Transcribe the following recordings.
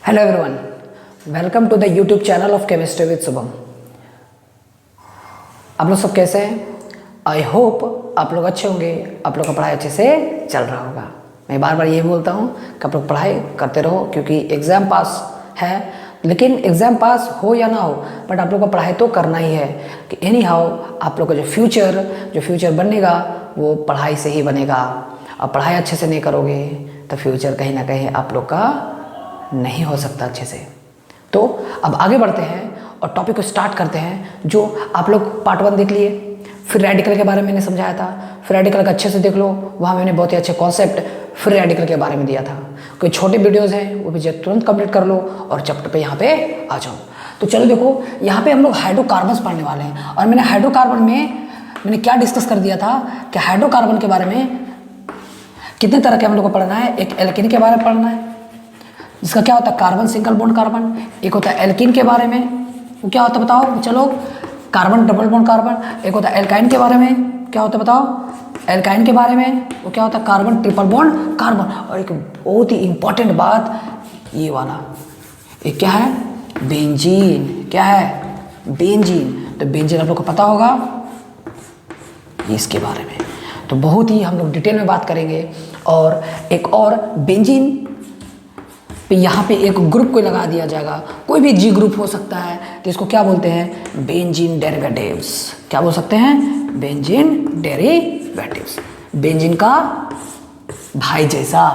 Hello everyone, welcome to the YouTube channel of chemistry with Shubham. आप लोग सब कैसे हैं? आई होप आप लोग अच्छे होंगे, आप लोग का पढ़ाई अच्छे से चल रहा होगा। मैं बार बार ये बोलता हूँ कि आप लोग पढ़ाई करते रहो, क्योंकि एग्ज़ाम पास है। लेकिन एग्ज़ाम पास हो या ना हो, बट आप लोग का पढ़ाई तो करना ही है कि एनी हाउ आप लोग का जो फ्यूचर बनेगा वो पढ़ाई से ही बनेगा। अब पढ़ाई अच्छे से नहीं करोगे तो फ्यूचर कहीं ना कहीं आप लोग का नहीं हो सकता अच्छे से। तो अब आगे बढ़ते हैं और टॉपिक को स्टार्ट करते हैं। जो आप लोग पार्ट 1 देख लिए, फिर रेडिकल के बारे में मैंने समझाया था। फिर रेडिकल का अच्छे से देख लो, वहाँ मैंने बहुत ही अच्छे कॉन्सेप्ट फिर रेडिकल के बारे में दिया था। कोई छोटे वीडियोज़ हैं वो भी तुरंत कंप्लीट कर लो और चैप्टर पे यहाँ पे आ जाओ। तो चलो देखो, यहाँ पे हम लोग हाइड्रोकार्बन्स पढ़ने वाले हैं। और मैंने हाइड्रोकार्बन में मैंने क्या डिस्कस कर दिया था कि हाइड्रोकार्बन के बारे में कितने तरह के हम लोग को पढ़ना है। एक एल्केन के बारे में पढ़ना है, जिसका क्या होता है कार्बन सिंगल बॉन्ड कार्बन। एक होता है एल्कीन के बारे में, वो क्या होता है बताओ चलो, कार्बन डबल बॉन्ड कार्बन। एक होता है एल्काइन के बारे में, क्या होता है बताओ, एल्काइन के बारे में वो क्या होता है कार्बन ट्रिपल बॉन्ड कार्बन। और एक बहुत ही इंपॉर्टेंट बात ये वाला, एक क्या है बेंजीन। क्या है बेंजीन? तो बेंजीन आप लोग को पता होगा इसके बारे में। तो बहुत ही हम लोग डिटेल में बात करेंगे। और एक और बेंजीन पे यहाँ पे एक ग्रुप को लगा दिया जाएगा, कोई भी जी ग्रुप हो सकता है, तो इसको क्या बोलते हैं बेंजीन डेरिवेटिव्स। क्या बोल सकते हैं बेंजीन डेरिवेटिव्स, बेंजीन का भाई जैसा।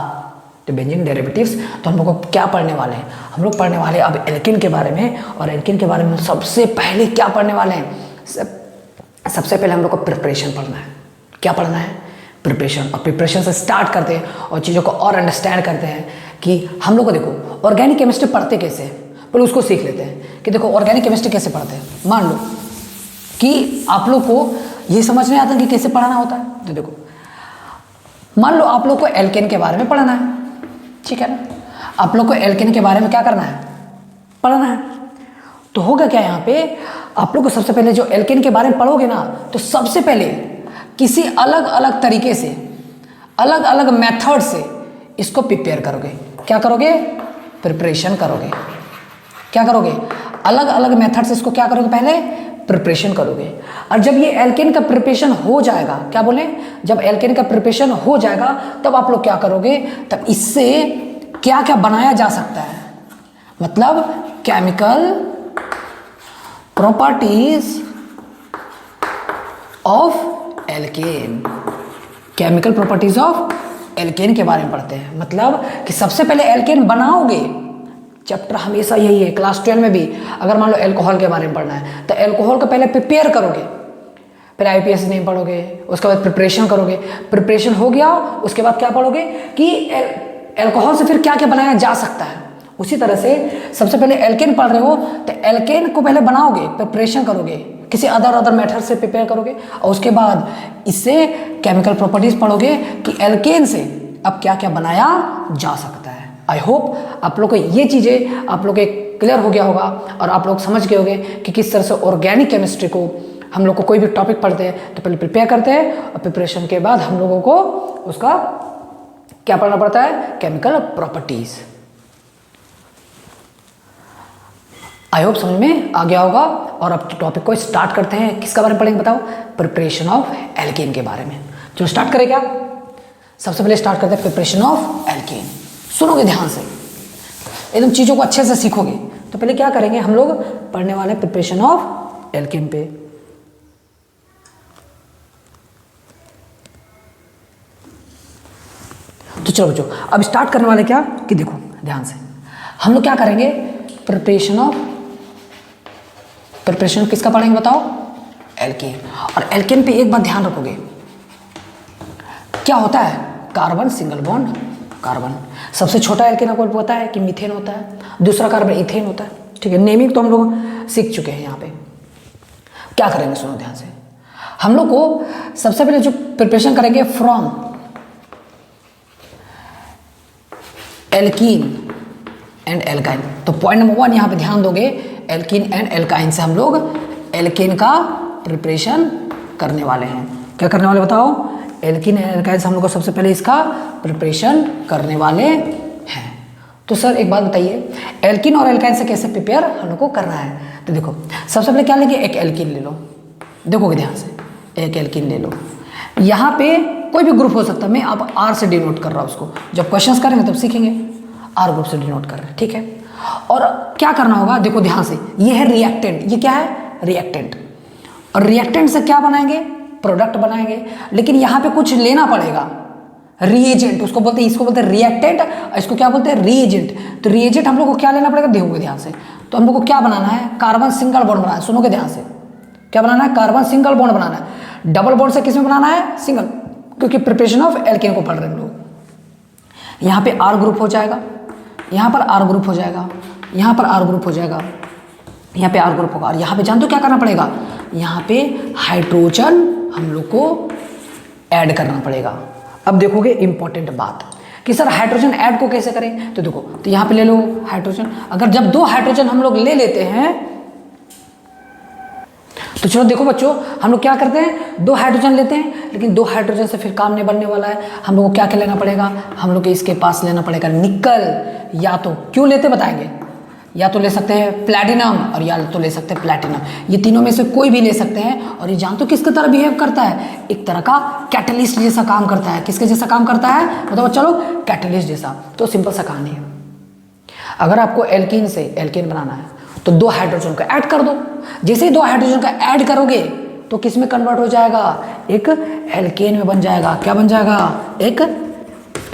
तो बेंजीन डेरिवेटिव्स। तो हम लोग को क्या पढ़ने वाले हैं? हम लोग पढ़ने वाले अब एल्कीन के बारे में। और एल्कीन के बारे में सबसे पहले क्या पढ़ने वाले हैं? सबसे पहले हम लोग को प्रिपरेशन पढ़ना है। क्या पढ़ना है? प्रिपरेशन। और प्रिपरेशन से स्टार्ट करते हैं और चीज़ों को और अंडरस्टैंड करते हैं कि हम लोग को देखो ऑर्गेनिक केमिस्ट्री पढ़ते कैसे हैं, पहले उसको सीख लेते हैं कि देखो ऑर्गेनिक केमिस्ट्री कैसे पढ़ते हैं। मान लो कि आप लोग को ये समझ नहीं आता कि कैसे पढ़ाना होता है। तो देखो, मान लो आप लोग को एल्केन के बारे में पढ़ना है, ठीक है ना। आप लोग को एल्केन के बारे में क्या करना है? पढ़ना है। तो होगा क्या यहाँ पे, आप लोग को सबसे पहले जो एल्केन के बारे में पढ़ोगे ना, तो सबसे पहले किसी अलग अलग तरीके से, अलग अलग मेथड से इसको प्रिपेयर करोगे। क्या करोगे? प्रिपरेशन करोगे। क्या करोगे? अलग अलग मेथड से इसको क्या करोगे? पहले प्रिपरेशन करोगे। और जब ये एल्केन का प्रिपरेशन हो जाएगा, क्या बोले, जब एल्केन का प्रिपरेशन हो जाएगा तब आप लोग क्या करोगे? तब इससे क्या क्या बनाया जा सकता है, मतलब chemical properties of alkene. Chemical properties of alkene के बारे में पढ़ते हैं। मतलब कि सबसे पहले एल्केन बनाओगे। चैप्टर हमेशा यही है, क्लास 12 में भी अगर मान लो एल्कोहल के बारे में पढ़ना है तो एल्कोहल को पहले प्रिपेयर करोगे। फिर आईपीएस नहीं पढ़ोगे, उसके बाद प्रिपरेशन करोगे। प्रिपरेशन हो गया, उसके बाद क्या पढ़ोगे कि एल्कोहल से फिर क्या क्या बनाया जा सकता है। उसी तरह से सबसे पहले एल्केन पढ़ रहे हो तो एल्केन को पहले बनाओगे, प्रिपरेशन करोगे, किसी अदर मेथड से प्रिपेयर करोगे। और उसके बाद इससे केमिकल प्रॉपर्टीज पढ़ोगे कि एल्केन से अब क्या क्या बनाया जा सकता है। आई होप आप लोग को ये चीज़ें आप लोग के क्लियर हो गया होगा और आप लोग समझ गए होंगे कि किस तरह से ऑर्गेनिक केमिस्ट्री को हम लोग को कोई भी टॉपिक पढ़ते हैं तो पहले प्रिपेयर करते हैं और प्रिपरेशन के बाद हम लोगों को उसका क्या पढ़ना पड़ता है? Chemical properties. आई होप समझ में आ गया होगा। और अब टॉपिक को स्टार्ट करते हैं। किसका बारे में पढ़ेंगे बताओ? प्रिपरेशन ऑफ एल्केन के बारे में। चलो स्टार्ट करें क्या? सबसे पहले स्टार्ट करते हैं प्रिपरेशन ऑफ एल्केन। सुनोगे ध्यान से, एकदम चीज़ों को अच्छे से सीखोगे। तो पहले क्या करेंगे, हम लोग पढ़ने वाले प्रिपरेशन ऑफ एल्केन पे। तो चलो बच्चों, अब स्टार्ट करने वाले क्या कि देखो ध्यान से, हम लोग क्या करेंगे प्रिपरेशन किसका पढ़ेंगे बताओ? एल्केन। और एल्केन पे एक बात ध्यान रखोगे, क्या होता है? Carbon single bond carbon. सबसे छोटा एल्केन आपको पता है कि मीथेन होता है, दूसरा कार्बन इथेन होता है, ठीक है। नेमिंग तो हम लोग सीख चुके हैं। यहाँ पे क्या करेंगे सुनो ध्यान से, हम लोग को सबसे पहले जो प्रिपरेशन करेंगे फ्रॉम एल्कीन एंड एल्काइन। तो पॉइंट नंबर 1 यहाँ पे ध्यान दोगे, एल्कीन एंड एल्काइन से हम लोग एल्केन का प्रिपरेशन करने वाले हैं। क्या करने वाले बताओ? एल्कीन एंड एल्काइन से हम लोग को सबसे पहले इसका प्रिपरेशन करने वाले हैं। तो सर एक बात बताइए, एल्किन और एल्काइन से कैसे प्रिपेयर हम लोग को करना है? तो देखो सबसे पहले क्या लेंगे, एक एल्किन ले लो, देखोगे ध्यान से, एक एल्किन ले लो। यहाँ पे कोई भी ग्रुप हो सकता है, मैं अब आर से डिनोट कर रहा हूँ उसको, जब क्वेश्चंस करेंगे तब सीखेंगे, आर ग्रुप से डिनोट कर रहे हैं, ठीक है। और क्या करना होगा, देखो ध्यान से, ये है रिएक्टेंट, ये क्या है, रिएक्टेंट। और रिएक्टेंट से क्या बनाएंगे, प्रोडक्ट बनाएंगे, लेकिन यहाँ पे कुछ लेना पड़ेगा, रिएजेंट उसको बोलते हैं, इसको बोलते हैं रिएक्टेंट, इसको क्या बोलते हैं, रिएजेंट। तो रिएजेंट हम लोग को क्या लेना पड़ेगा, देखोगे ध्यान से, तो हम लोग को क्या बनाना है, कार्बन सिंगल बॉन्ड बनाना है, सुनोगे ध्यान से, क्या बनाना है, कार्बन सिंगल बॉन्ड बनाना है। डबल बॉन्ड से किसमें बनाना है, सिंगल, क्योंकि प्रिपरेशन ऑफ एल्केन को पढ़ रहे हैं हम लोग। यहाँ पे आर ग्रुप हो जाएगा, यहाँ पर आर ग्रुप हो जाएगा, यहाँ पर आर ग्रुप हो जाएगा, यहाँ पे आर ग्रुप होगा। और यहाँ पे जानते हो क्या करना पड़ेगा, यहाँ पे हाइड्रोजन हम लोग को ऐड करना पड़ेगा। अब देखोगे इंपॉर्टेंट बात कि सर हाइड्रोजन ऐड को कैसे करें, तो देखो, तो यहाँ पे ले लो हाइड्रोजन। अगर जब 2 हाइड्रोजन हम लोग ले लेते हैं, तो चलो देखो बच्चों, हम लोग क्या करते हैं, 2 हाइड्रोजन लेते हैं, लेकिन 2 हाइड्रोजन से फिर काम नहीं बनने वाला है, हम लोग को क्या क्या लेना पड़ेगा, हम लोग को इसके पास लेना पड़ेगा निकल। या तो क्यों लेते बताएंगे, या तो ले सकते हैं प्लैटिनम और या तो ले सकते हैं प्लैटिनम, ये तीनों में से कोई भी ले सकते हैं। और ये जानते हो किसकी तरह बिहेव करता है, एक तरह का कैटलिस्ट जैसा काम करता है। किसके जैसा काम करता है, मतलब चलो कैटलिस्ट जैसा। तो सिंपल सा कहानी है, अगर आपको एल्कीन से एल्केन बनाना है तो 2 हाइड्रोजन को ऐड कर दो। जैसे ही 2 हाइड्रोजन का ऐड करोगे तो किस में कन्वर्ट हो जाएगा, एक एल्केन में बन जाएगा। क्या बन जाएगा, एक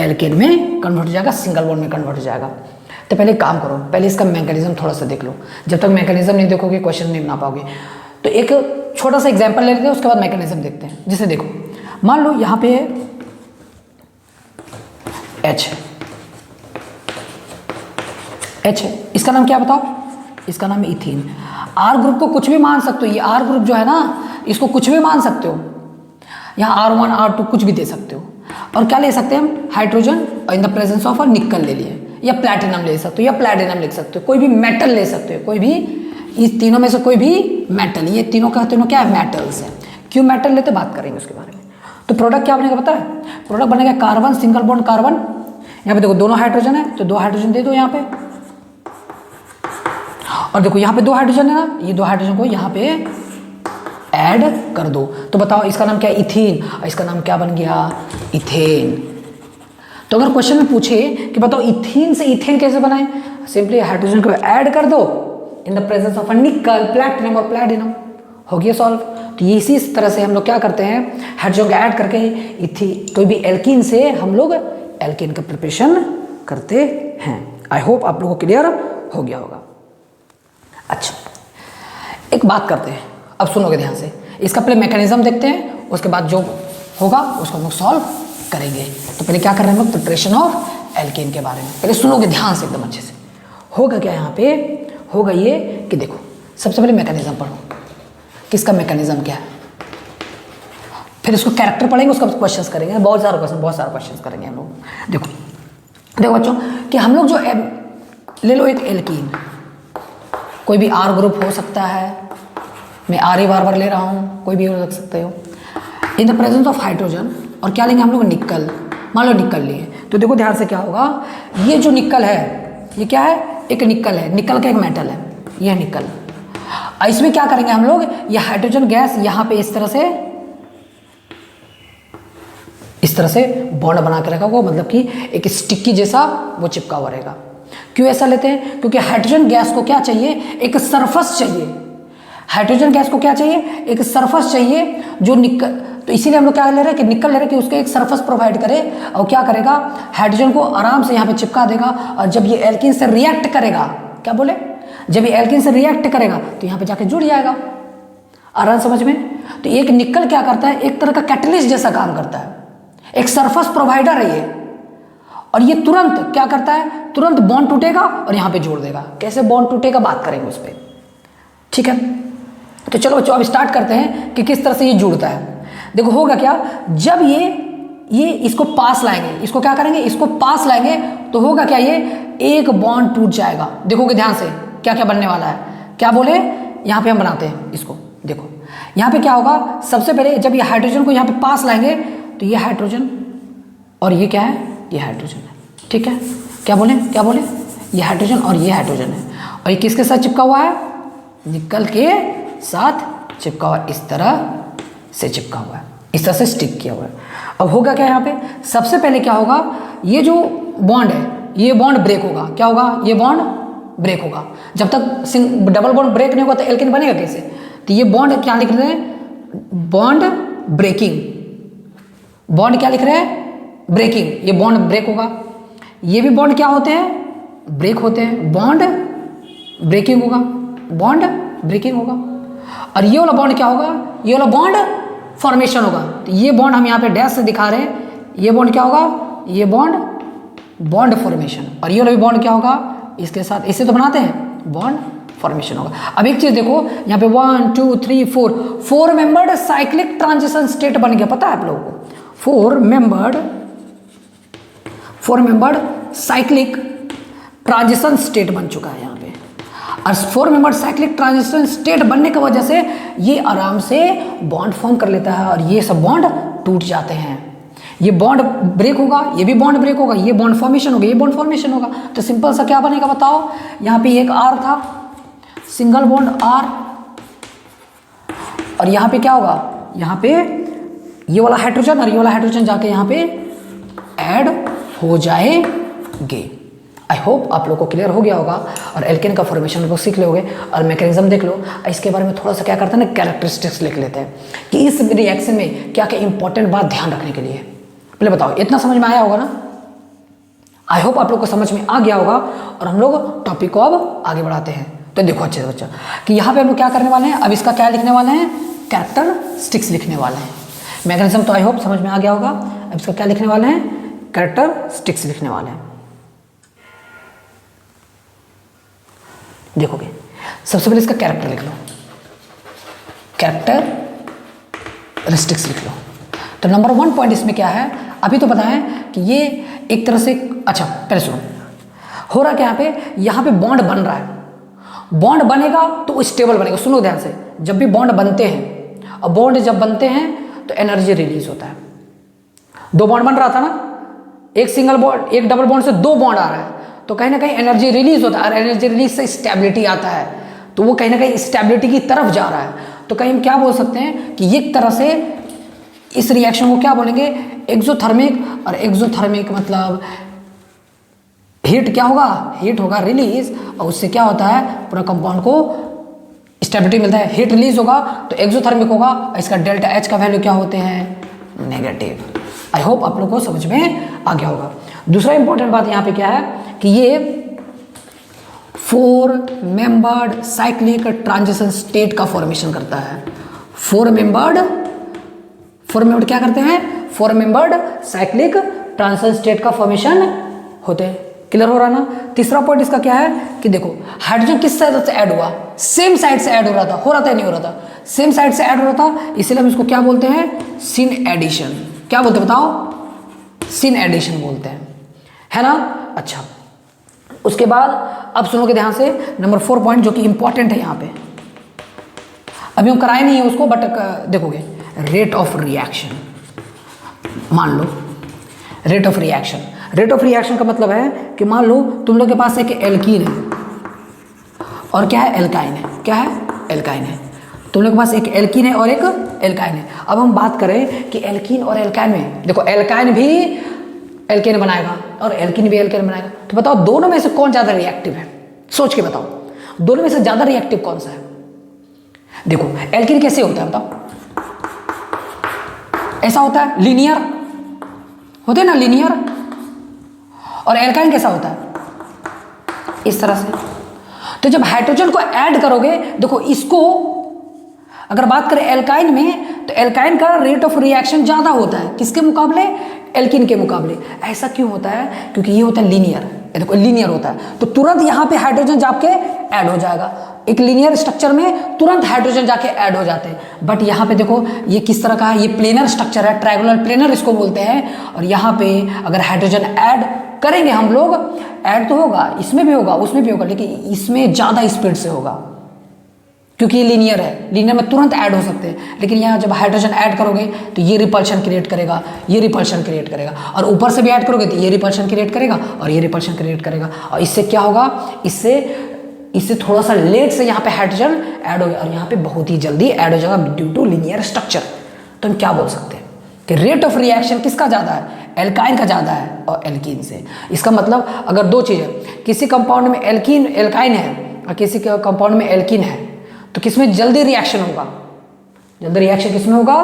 एल्केन में कन्वर्ट हो जाएगा, सिंगल बॉन्ड में कन्वर्ट हो जाएगा। तो पहले काम करो, पहले इसका मैकेनिज्म थोड़ा सा देख लो। जब तक मैकेनिज्म नहीं देखोगे क्वेश्चन नहीं बना पाओगे। तो एक छोटा सा एग्जांपल ले लेते हैं, उसके बाद मैकेनिज्म देखते हैं। जैसे देखो, मान लो यहाँ पे H है, इसका नाम क्या बताओ, इसका नाम है इथीन। आर ग्रुप को कुछ भी मान सकते हो, ये आर ग्रुप जो है ना, इसको कुछ भी मान सकते हो, यहाँ R1 R2 कुछ भी दे सकते हो। और क्या ले सकते हैं हम, हाइड्रोजन और इन द प्रेजेंस ऑफ निकल ले लिए, या प्लैटिनम ले सकते हो, या प्लैटिनम लिख सकते हो, कोई भी मेटल ले सकते हो, कोई भी इस तीनों में से कोई भी मेटल। ये तीनों का तीनों क्या है, मेटल्स है। क्यों मेटल लेते, बात करेंगे उसके बारे में। तो प्रोडक्ट क्या बनेगा पता है, प्रोडक्ट बनेगा कार्बन सिंगल बॉन्ड कार्बन। यहाँ पे देखो दोनों हाइड्रोजन है, तो 2 हाइड्रोजन दे दो यहाँ पे। और देखो यहाँ पे 2 हाइड्रोजन है ना, ये 2 हाइड्रोजन को यहाँ पे ऐड कर दो। तो बताओ इसका नाम क्या है, इथीन, और इसका नाम क्या बन गया, इथेन। तो अगर क्वेश्चन में पूछे कि बताओ इथीन से इथेन कैसे बनाए, सिंपली हाइड्रोजन को ऐड कर दो इन द प्रेजेंस ऑफ निकल, प्लैटिनम और प्लैटिनम, हो गया सॉल्व। तो ये इसी तरह से हम लोग क्या करते हैं, हाइड्रोजन को ऐड करके कोई भी एल्कीन से हम लोग एल्कीन का प्रिपरेशन करते हैं। आई होप आप लोगों को क्लियर हो गया होगा। अच्छा, एक बात करते हैं, अब सुनोगे ध्यान से, इसका पहले मैकेनिज्म देखते हैं, उसके बाद जो होगा उसको हम लोग सॉल्व करेंगे। तो पहले क्या कर रहे हैं हम लोग, प्रिपरेशन ऑफ एल्केन के बारे में पहले सुनोगे ध्यान से एकदम अच्छे से। होगा क्या यहाँ पे, होगा ये कि देखो सबसे पहले मैकेनिज्म पढ़ो, किसका मैकेनिज्म क्या है, फिर इसको कैरेक्टर पढ़ेंगे, उसका क्वेश्चंस करेंगे, बहुत सारे क्वेश्चंस करेंगे हम लोग। देखो बच्चों कि हम लोग जो ले लो एक एल्कीन, कोई भी आर ग्रुप हो सकता है, मैं आर ही बार बार ले रहा हूँ, कोई भी हो सकते हो, in the presence of hydrogen. और क्या लेंगे हम लोग, निकल। मान लो निकल लिए, तो देखो ध्यान से क्या होगा, ये जो निकल है ये क्या है, एक निकल है, निकल का एक मेटल है, यह निकल। इसमें क्या करेंगे हम लोग, ये हाइड्रोजन गैस यहाँ पे इस तरह से बॉन्ड बना के रखा होगा, मतलब कि एक स्टिकी जैसा वो चिपका हुआ रहेगा। क्यों ऐसा लेते हैं, क्योंकि हाइड्रोजन गैस को क्या चाहिए, एक सरफेस चाहिए। हाइड्रोजन गैस को क्या चाहिए, एक सरफेस चाहिए जो निकल, तो इसीलिए हम लोग क्या ले रहे हैं कि निकल ले रहे हैं कि उसके एक सरफेस प्रोवाइड करे, और क्या करेगा, हाइड्रोजन को आराम से यहाँ पे चिपका देगा। और जब ये एल्कीन से रिएक्ट करेगा, क्या बोले, जब ये एल्कीन से रिएक्ट करेगा तो यहाँ पे जाके जुड़ जाएगा। आ रहा समझ में। तो एक निकल क्या करता है, एक तरह का कैटलिस्ट जैसा काम करता है, एक सरफेस प्रोवाइडर है ये। और ये तुरंत क्या करता है, तुरंत बॉन्ड टूटेगा और यहाँ पे जोड़ देगा। कैसे बॉन्ड टूटेगा बात करेंगे उस पर, ठीक है। तो चलो बच्चों अब स्टार्ट करते हैं कि किस तरह से ये जुड़ता है। देखो होगा क्या, जब ये इसको पास लाएंगे, इसको क्या करेंगे, इसको पास लाएंगे, तो होगा क्या, ये एक बॉन्ड टूट जाएगा। देखोगे ध्यान से क्या क्या बनने वाला है, क्या बोले, यहाँ पे हम बनाते हैं इसको। देखो यहाँ पे क्या होगा, सबसे पहले जब ये हाइड्रोजन को यहाँ पे पास लाएंगे तो ये हाइड्रोजन और ये क्या है, ये हाइड्रोजन है, ठीक है। क्या बोले ये हाइड्रोजन और ये हाइड्रोजन है, और ये किसके साथ चिपका हुआ है? निकल के साथ चिपका हुआ, इस तरह से चिपका हुआ है, इस तरह से स्टिक किया हुआ है। अब होगा क्या यहाँ पे? सबसे पहले क्या होगा, ये जो बॉन्ड है ये बॉन्ड ब्रेक होगा। क्या होगा? ये बॉन्ड ब्रेक होगा। जब तक डबल बॉन्ड ब्रेक नहीं होगा तो एल्केन बनेगा कैसे? तो ये बॉन्ड क्या लिख रहे हैं? Bond breaking. बॉन्ड क्या लिख रहे हैं? ब्रेकिंग। ये बॉन्ड ब्रेक होगा। ये भी बॉन्ड क्या होते हैं? ब्रेक होते हैं। बॉन्ड ब्रेकिंग होगा, बॉन्ड ब्रेकिंग होगा। और ये वाला बॉन्ड क्या होगा? ये वाला बॉन्ड फॉर्मेशन होगा। तो ये बॉन्ड हम यहाँ पे डैश से दिखा रहे हैं, ये बॉन्ड क्या होगा? ये बॉन्ड फॉर्मेशन। और ये वाला भी बॉन्ड क्या होगा? इसके साथ इसे तो बनाते हैं, बॉन्ड फॉर्मेशन होगा। अब एक चीज देखो यहाँ पे 1 2 3 4 मेंबर्ड साइक्लिक ट्रांजिशन स्टेट बन गया। पता है आप लोगों को? 4 मेंबर्ड साइक्लिक ट्रांजिशन स्टेट बन चुका है यहाँ पे। और 4 मेंबर्ड साइक्लिक ट्रांजिशन स्टेट बनने की वजह से ये आराम से बॉन्ड फॉर्म कर लेता है और ये सब बॉन्ड टूट जाते हैं। ये बॉन्ड ब्रेक होगा, ये भी बॉन्ड ब्रेक होगा, ये बॉन्ड फॉर्मेशन होगा, ये बॉन्ड फॉर्मेशन होगा। तो सिंपल सा क्या बनेगा बताओ? यहाँ पे एक R था, सिंगल बॉन्ड R, और यहाँ पे क्या होगा? यहाँ पे ये वाला हाइड्रोजन और ये वाला हाइड्रोजन जाके यहाँ पे ऐड हो जाएंगे। आई होप आप लोग को क्लियर हो गया होगा और एल्केन का फॉर्मेशन को सीख लोगे और मैकेनिज्म देख लो। इसके बारे में थोड़ा सा क्या करते हैं ना, कैरेक्टरिस्टिक्स लिख लेते हैं कि इस रिएक्शन में क्या क्या इंपॉर्टेंट बात ध्यान रखने के लिए। पहले बताओ, इतना समझ में आया होगा ना? आई होप आप लोग को समझ में आ गया होगा और हम लोग टॉपिक को अब आगे बढ़ाते हैं। तो देखो अच्छे से बच्चा कि यहाँ पे हम लोग क्या करने वाले हैं, अब इसका क्या लिखने वाले हैं? कैरेक्टरिस्टिक्स लिखने वाले हैं। मैकेनिज्म तो आई होप समझ में आ गया होगा। अब इसका क्या लिखने वाले हैं? कैरेक्टरिस्टिक्स लिखने वाले हैं। देखोगे सबसे पहले इसका कैरेक्टर लिख लो, कैरेक्टरिस्टिक्स लिख लो। तो नंबर 1 पॉइंट इसमें क्या है, अभी तो पता है कि ये एक तरह से, अच्छा पहले सुनो, हो रहा क्या यहाँ पे बॉन्ड बन रहा है। बॉन्ड बनेगा तो स्टेबल बनेगा। सुनो ध्यान से, जब भी बॉन्ड बनते हैं और बॉन्ड जब बनते हैं तो एनर्जी रिलीज होता है। 2 बॉन्ड बन रहा था ना, एक सिंगल बॉन्ड, एक डबल बॉन्ड से 2 बॉन्ड आ रहा है, तो कहीं ना कहीं एनर्जी रिलीज होता है और एनर्जी रिलीज से स्टेबिलिटी आता है, तो वो कहीं ना कहीं स्टेबिलिटी की तरफ जा रहा है। तो कहीं हम क्या बोल सकते हैं कि एक तरह से इस रिएक्शन को क्या बोलेंगे? एक्सोथर्मिक। और एक्सोथर्मिक मतलब हीट क्या होगा? हीट होगा रिलीज, और उससे क्या होता है? पूरा कंपाउंड को स्टेबिलिटी मिलता है। हीट रिलीज होगा तो एक्सोथर्मिक होगा, इसका डेल्टा H का वैल्यू क्या होते हैं? नेगेटिव। आई होप आप लोग को समझ में आ गया होगा। दूसरा इंपॉर्टेंट बात यहाँ पे क्या है कि ये 4 मेंबर्ड साइक्लिक ट्रांजिशन स्टेट का फॉर्मेशन करता है। 4 मेंबर्ड क्या करते हैं? 4 मेंबर्ड साइक्लिक ट्रांजिशन स्टेट का फॉर्मेशन होते हैं। क्लियर हो रहा ना? तीसरा पॉइंट इसका क्या है कि देखो हाइड्रोजन किस साइड से ऐड हुआ? सेम साइड से ऐड हो रहा था या नहीं हो रहा था? सेम साइड से ऐड हो रहा था, इसलिए हम इसको क्या बोलते हैं? Syn addition. क्या बोलते हैं बताओ? सिन एडिशन बोलते हैं, है ना? अच्छा, उसके बाद अब सुनोगे ध्यान से, नंबर 4 पॉइंट जो कि इंपॉर्टेंट है यहाँ पे, अभी हम कराए नहीं है उसको, बट देखोगे रेट ऑफ रिएक्शन। मान लो rate of reaction, rate of reaction का मतलब है कि मान लो तुम लोग के पास एक एल्कीन है और क्या है? एल्काइन है। क्या है? एल्काइन है। तुम लोग के पास एक एल्कीन है और एक एल्काइन है। अब हम बात करें कि एल्कीन और एल्काइन में, देखो एल्काइन भी एल्केन बनाएगा और एल्कीन भी एल्केन बनाएगा, तो बताओ दोनों में से कौन ज़्यादा रिएक्टिव है? सोच के बताओ, दोनों में से ज़्यादा रिएक्टिव कौन सा है? देखो एल्कीन कैसे होता है बताओ? ऐसा होता है, लीनियर होते हैं ना, लीनियर। और एल्काइन कैसा होता है? इस तरह से। तो जब हाइड्रोजन को ऐड करोगे, देखो इसको अगर बात करें एल्काइन में, तो एल्काइन का रेट ऑफ रिएक्शन ज़्यादा होता है किसके मुकाबले? एल्कीन के मुकाबले। ऐसा क्यों होता है? क्योंकि ये होता है लीनियर। देखो लीनियर होता है तो तुरंत यहाँ पे हाइड्रोजन जाके ऐड हो जाएगा। एक लीनियर स्ट्रक्चर में तुरंत हाइड्रोजन जाके ऐड हो जाते हैं। बट यहाँ पे देखो ये किस तरह का है? ये प्लेनर स्ट्रक्चर है, ट्रायंगुलर प्लेनर इसको बोलते हैं। और यहाँ पे अगर हाइड्रोजन ऐड करेंगे हम लोग, ऐड तो होगा, इसमें भी होगा उसमें भी होगा, लेकिन इसमें ज़्यादा स्पीड से होगा। क्योंकि ये लीनियर है, लीनियर में तुरंत ऐड हो सकते हैं, लेकिन यहाँ जब हाइड्रोजन ऐड करोगे तो ये रिपल्शन क्रिएट करेगा, ये रिपल्शन क्रिएट करेगा, और ऊपर से भी ऐड करोगे तो ये रिपल्शन क्रिएट करेगा और ये रिपल्शन क्रिएट करेगा, और इससे क्या होगा, इससे थोड़ा सा लेट से यहाँ पे हाइड्रोजन ऐड हो गया और यहाँ पे बहुत ही जल्दी ऐड हो जाएगा ड्यू टू लीनियर स्ट्रक्चर। तो हम क्या बोल सकते हैं कि रेट ऑफ रिएक्शन किसका ज़्यादा है, एल्काइन का ज़्यादा है और एल्कीन से। इसका मतलब अगर दो चीज़ें, किसी कंपाउंड में एल्काइन है और किसी कंपाउंड में एल्कीन है, तो किसमें जल्दी रिएक्शन होगा, जल्दी रिएक्शन किसमें होगा,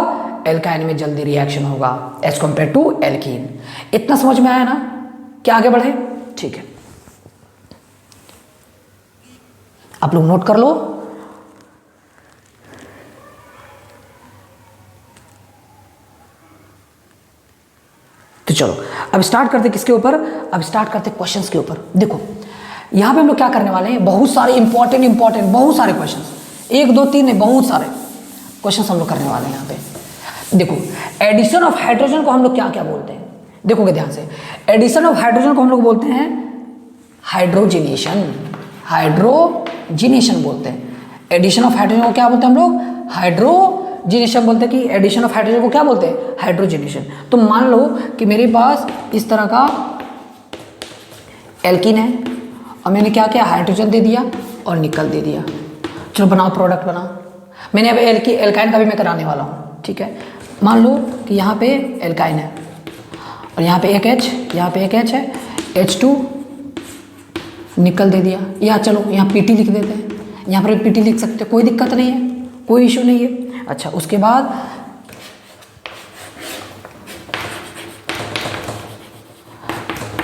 एल्काइन में जल्दी रिएक्शन होगा एज कंपेयर टू एल्कीन। इतना समझ में आया ना, क्या आगे बढ़े, ठीक है, आप लोग नोट कर लो। तो चलो अब स्टार्ट करते किसके ऊपर, अब स्टार्ट करते क्वेश्चंस के ऊपर। देखो यहां पे हम लोग क्या करने वाले हैं, बहुत सारे इंपॉर्टेंट बहुत सारे क्वेश्चंस, 1 2 3 नहीं, बहुत सारे क्वेश्चंस हम लोग करने वाले हैं यहाँ पे। देखो एडिशन ऑफ हाइड्रोजन को हम लोग क्या क्या बोलते हैं, देखोगे ध्यान से, एडिशन ऑफ हाइड्रोजन को हम लोग बोलते हैं हाइड्रोजिनेशन, हाइड्रोजिनेशन बोलते हैं। एडिशन ऑफ हाइड्रोजन को क्या बोलते हैं हम लोग, हाइड्रोजिनेशन बोलते हैं, कि एडिशन ऑफ हाइड्रोजन को क्या बोलते हैं, हाइड्रोजिनेशन। तो मान लो कि मेरे पास इस तरह का एल्कीन है और मैंने क्या किया, हाइड्रोजन दे दिया और निकल दे दिया, चलो बनाओ प्रोडक्ट बनाओ। मैंने अब एल्काइन का भी मैं कराने वाला हूँ, ठीक है। मान लो कि यहाँ पे एल्काइन है और यहाँ पे एक H, यहाँ पे एक H है, H2 निकल दे दिया, या चलो यहाँ PT लिख देते हैं, यहाँ पर PT लिख सकते हैं, कोई दिक्कत नहीं है, कोई इशू नहीं है। अच्छा उसके बाद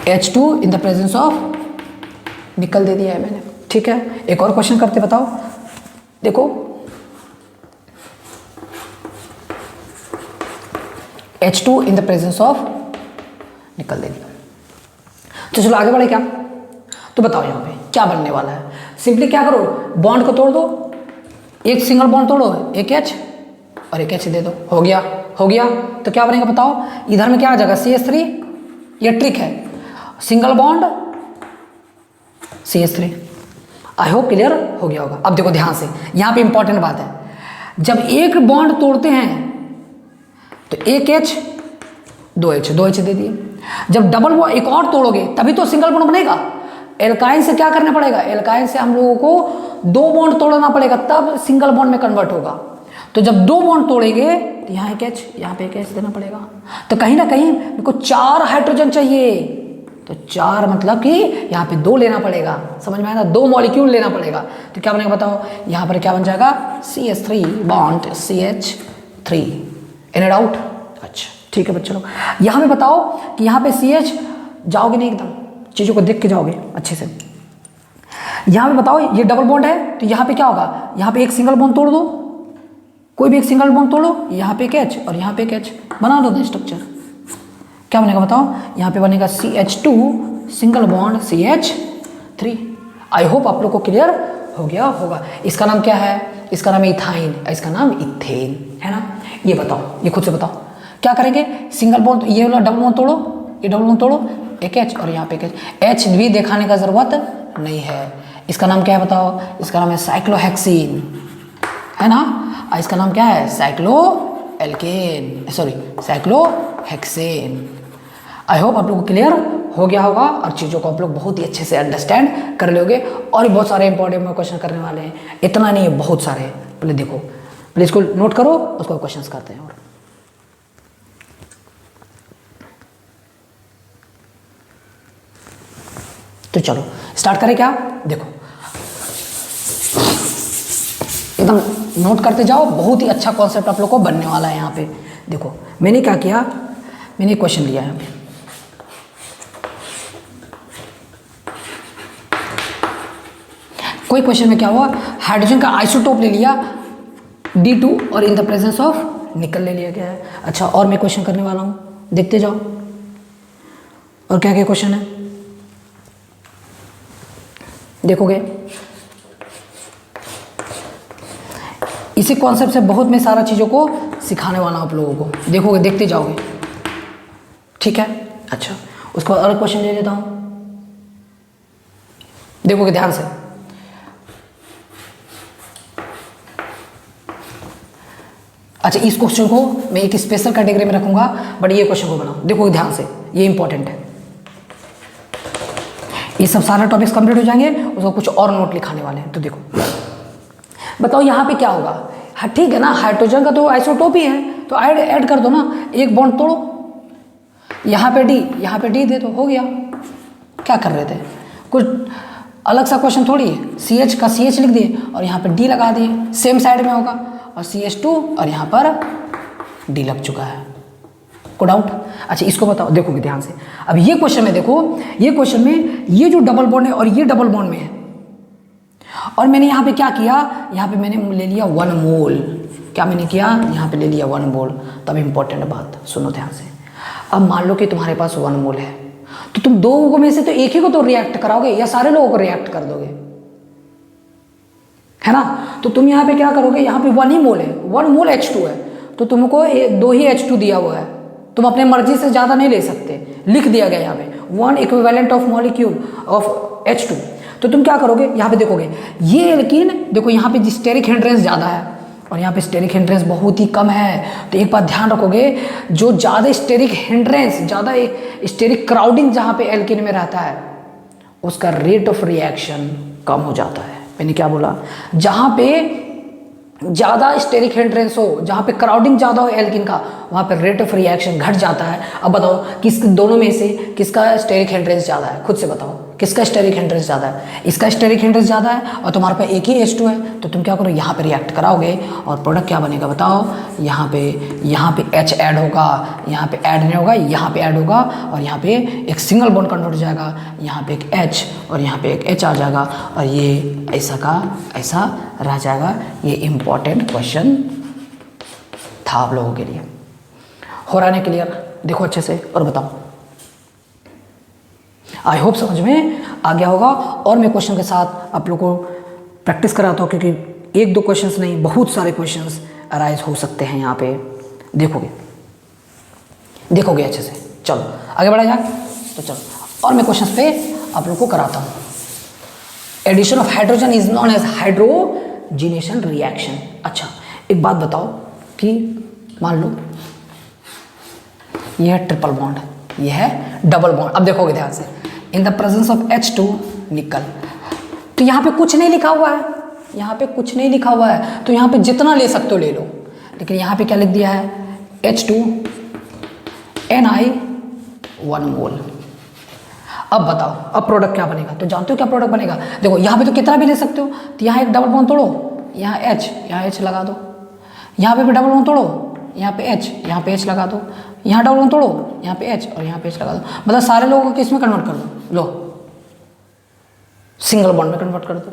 H2 in the presence of निकल दे दिया है मैंने, ठीक है। एक और क्वेश्चन करते, बताओ, देखो H2 in the presence of निकल दे दिया। तो चलो आगे बढ़े क्या, तो बताओ यहाँ पे क्या बनने वाला है। सिंपली क्या करो, बॉन्ड को तोड़ दो, एक सिंगल बॉन्ड तोड़ो, एक H और एक H दे दो, हो गया, हो गया। तो क्या बनेगा बताओ, इधर में क्या आ जाएगा, CH3, ये ट्रिक है, single bond CH3। I hope clear हो गया होगा। अब देखो ध्यान से, यहाँ पे इंपॉर्टेंट बात है, जब एक बॉन्ड तोड़ते हैं तो एक H, दो H दे दिए। जब डबल बॉन्ड एक और तोड़ोगे तभी तो सिंगल बॉन्ड बनेगा। एल्काइन से क्या करना पड़ेगा, एल्काइन से हम लोगों को 2 बॉन्ड तोड़ना पड़ेगा, तब सिंगल बॉन्ड में कन्वर्ट होगा। तो जब 2 बॉन्ड तोड़ेंगे तो यहाँ एक H, यहाँ पे एक H देना पड़ेगा। तो कहीं ना कहीं मेरे को 4 हाइड्रोजन चाहिए, तो 4 मतलब कि यहाँ पे 2 लेना पड़ेगा, समझ में आया ना, 2 मॉलिक्यूल लेना पड़ेगा। तो क्या बनेगा बताओ, यहाँ पर क्या बन जाएगा, CH3 bond CH3, in doubt. अच्छा ठीक है बच्चों लोग, यहाँ पे बताओ कि यहाँ पे CH जाओगे नहीं, एकदम चीज़ों को देख के जाओगे अच्छे से। यहाँ पे बताओ ये डबल बॉन्ड है, तो यहाँ पे क्या होगा, यहाँ पे एक सिंगल बॉन्ड तोड़ दो, कोई भी एक सिंगल बॉन्ड तोड़ो, यहाँ पे एक H और यहाँ पे एक H, बना दो स्ट्रक्चर। क्या बनेगा बताओ, यहाँ पे बनेगा CH2 single bond CH3। I hope आप लोग को क्लियर हो गया होगा। इसका नाम क्या है, इसका नाम है इथाइन, इसका नाम इथेन है ना। ये बताओ, ये खुद से बताओ क्या करेंगे, सिंगल बॉन्ड, ये वाला डबल बॉन्ड तोड़ो, ये डबल बॉन्ड तोड़ो, एक H और यहाँ पे एक H भी दिखाने का जरूरत नहीं है। इसका नाम क्या है बताओ, इसका नाम है साइक्लोहेक्सीन है ना, और इसका नाम क्या है, cycloalkane, sorry cyclohexane. I hope आप लोग को क्लियर हो गया होगा और चीज़ों को आप लोग बहुत ही अच्छे से अंडरस्टैंड कर लोगे। और भी बहुत सारे इंपॉर्टेंट क्वेश्चन करने वाले हैं, इतना नहीं है, बहुत सारे। पहले देखो, पहले इसको नोट करो, उसको क्वेश्चन करते हैं। और तो चलो स्टार्ट करें क्या, देखो एकदम नोट करते जाओ, बहुत ही अच्छा कॉन्सेप्ट आप लोग को बनने वाला है। यहाँ पे देखो मैंने क्या किया, मैंने क्वेश्चन लिया है यहाँ पे, कोई क्वेश्चन में क्या हुआ, हाइड्रोजन का आइसोटोप ले लिया D2 और इन द प्रेजेंस ऑफ निकल ले लिया गया है। अच्छा और मैं क्वेश्चन करने वाला हूँ, देखते जाओ और क्या क्या क्वेश्चन है देखोगे। इसी कॉन्सेप्ट से बहुत मैं सारा चीज़ों को सिखाने वाला हूँ आप लोगों को, देखोगे, देखते जाओगे, ठीक है। अच्छा उसके बाद और क्वेश्चन ले लेता हूँ, देखोगे ध्यान से। अच्छा, इस क्वेश्चन को मैं एक स्पेशल कैटेगरी में रखूंगा, बट ये क्वेश्चन को बनाओ, देखो ध्यान से, ये इंपॉर्टेंट है। ये सब सारे टॉपिक्स कंप्लीट हो जाएंगे, उसको कुछ और नोट लिखाने वाले हैं। तो देखो बताओ यहाँ पे क्या होगा। हाँ ठीक है ना, हाइड्रोजन का तो आइसोटोप ही है, तो ऐड कर दो ना, एक बॉन्ड तोड़ो, यहाँ पे डी, यहाँ पे डी दे दो, हो गया। क्या कर रहे थे, कुछ अलग सा क्वेश्चन थोड़ी है। CH का CH लिख दिए और यहाँ पे D लगा दिए, सेम साइड में होगा, और CH2 और यहाँ पर D लग चुका है। को डाउट? अच्छा इसको बताओ, देखोगे ध्यान से। अब ये क्वेश्चन में देखो, ये क्वेश्चन में ये जो डबल बॉन्ड है और ये डबल बॉन्ड में है, और मैंने यहाँ पे क्या किया, यहाँ पे मैंने ले लिया 1 मोल। क्या मैंने किया, यहाँ पे ले लिया 1 मोल। तब इंपॉर्टेंट बात सुनो ध्यान से। अब मान लो कि तुम्हारे पास 1 मोल है, तो तुम दो लोगों में से तो एक ही को तो रिएक्ट कराओगे, या सारे लोगों को रिएक्ट कर दोगे, है ना। तो तुम यहाँ पे क्या करोगे, यहाँ पे 1 ही मोल है, 1 मोल H2 है, तो तुमको 2 ही H2 दिया हुआ है, तुम अपने मर्जी से ज़्यादा नहीं ले सकते, लिख दिया गया यहाँ पे 1 equivalent of molecule of H2। तो तुम क्या करोगे, यहाँ पे देखोगे ये, लेकिन देखो यहाँ पे स्टेरिक हिंड्रेंस ज़्यादा है और यहाँ पे स्टेरिक हिंड्रेंस बहुत ही कम है। तो एक बात ध्यान रखोगे, जो ज़्यादा स्टेरिक हिंड्रेंस, ज़्यादा स्टेरिक क्राउडिंग जहाँ पे एल्किन में रहता है, उसका रेट ऑफ रिएक्शन कम हो जाता है। मैंने क्या बोला, जहाँ पे ज़्यादा स्टेरिक हिंड्रेंस हो, जहाँ पे क्राउडिंग ज़्यादा हो एल्किन का, वहाँ पे रेट ऑफ रिएक्शन घट जाता है। अब बताओ किस दोनों में से किसका स्टेरिक हिंड्रेंस ज़्यादा है, खुद से बताओ किसका स्टेरिक हिंड्रेंस ज़्यादा है। इसका स्टेरिक हिंड्रेंस ज़्यादा है और तुम्हारे पास एक ही H2 है, तो तुम क्या करो, यहाँ पे रिएक्ट कराओगे और प्रोडक्ट क्या बनेगा बताओ। यहाँ पे H ऐड होगा, यहाँ पे ऐड नहीं होगा, यहाँ पे ऐड होगा, और यहाँ पे एक सिंगल बॉन्ड कन्वर्ट हो जाएगा, यहाँ पे एक H और यहाँ पे एक H आ जाएगा, और ये ऐसा का ऐसा रह जाएगा। ये इंपॉर्टेंट क्वेश्चन था आप लोगों के लिए। हो रहा है क्लियर? देखो अच्छे से और बताओ। आई होप समझ में आ गया होगा। और मैं क्वेश्चन के साथ आप लोगों को प्रैक्टिस कराता हूँ, क्योंकि 1-2 क्वेश्चंस नहीं, बहुत सारे क्वेश्चंस अराइज हो सकते हैं यहाँ पे। देखोगे अच्छे से। चलो आगे बढ़ा जाए, तो चलो और मैं क्वेश्चंस पे आप लोग को कराता हूँ। Addition of hydrogen is known as hydrogenation reaction. अच्छा एक बात बताओ कि मान लो यह है ट्रिपल बॉन्ड, यह है डबल बॉन्ड। अब देखोगे ध्यान से, in the presence of H2 निकल, तो यहाँ पे कुछ नहीं लिखा हुआ है, यहाँ पे कुछ नहीं लिखा हुआ है, तो यहाँ पे जितना ले सकते हो ले लो। लेकिन यहाँ पे क्या लिख दिया है, H2 Ni 1 मोल। अब बताओ अब प्रोडक्ट क्या बनेगा, तो जानते हो क्या प्रोडक्ट बनेगा। देखो यहाँ पे तो कितना भी ले सकते हो, तो यहाँ एक डबल बॉन्ड तोड़ो, यहाँ H लगा दो, यहाँ पे भी डबल बॉन्ड तोड़ो, यहाँ पे H, यहाँ पे H लगा दो, यहाँ डबल बॉन्ड तोड़ो, यहाँ पे H और यहाँ पे H लगा दो। मतलब सारे लोगों को किस में कन्वर्ट कर दो, लो सिंगल बॉन्ड में कन्वर्ट कर दो।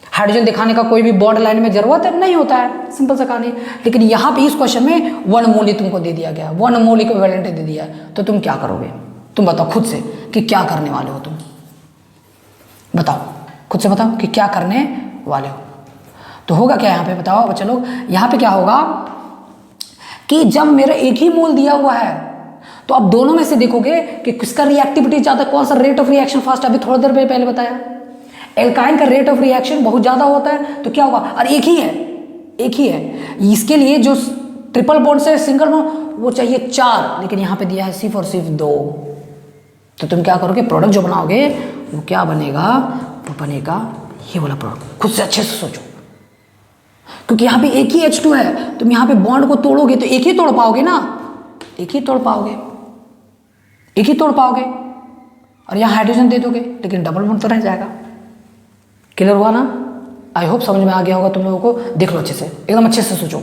हाइड्रोजन दिखाने का कोई भी बॉन्ड लाइन में जरूरत है नहीं होता है, सिंपल सा कहानी। लेकिन यहाँ पे इस क्वेश्चन में 1 मोल ही तुमको दे दिया गया, 1 मोल इक्विवेलेंट दे दिया है, तो तुम क्या करोगे, तुम बताओ खुद से कि क्या करने वाले हो तुम, बताओ खुद से बताओ कि क्या करने वाले हो। तो होगा क्या यहाँ पे बताओ बच्चे लोग, यहाँ पे क्या होगा कि जब मेरा एक ही मोल दिया हुआ है, तो आप दोनों में से देखोगे कि किसका रिएक्टिविटी ज़्यादा, कौन सा रेट ऑफ रिएक्शन फास्ट। अभी थोड़ी देर पहले बताया एल्काइन का रेट ऑफ रिएक्शन बहुत ज़्यादा होता है, तो क्या होगा, और एक ही है। इसके लिए जो ट्रिपल बॉन्ड से सिंगल बॉन्ड वो चाहिए 4, लेकिन यहाँ पे दिया है सिर्फ और सिर्फ 2। तो तुम क्या करोगे, प्रोडक्ट जो बनाओगे वो क्या बनेगा, वो बनेगा ये वाला प्रोडक्ट। खुद से अच्छे से सोचो, क्योंकि यहाँ पे एक ही H2 है, तुम यहाँ पे बॉन्ड को तोड़ोगे तो एक ही तोड़ पाओगे ना, एक ही तोड़ पाओगे, और यहाँ हाइड्रोजन दे दोगे, लेकिन डबल बॉन्ड तो रह जाएगा। क्लियर हुआ ना? आई होप समझ में आ गया होगा तुम लोगों को। देख लो अच्छे से, एकदम अच्छे से सोचो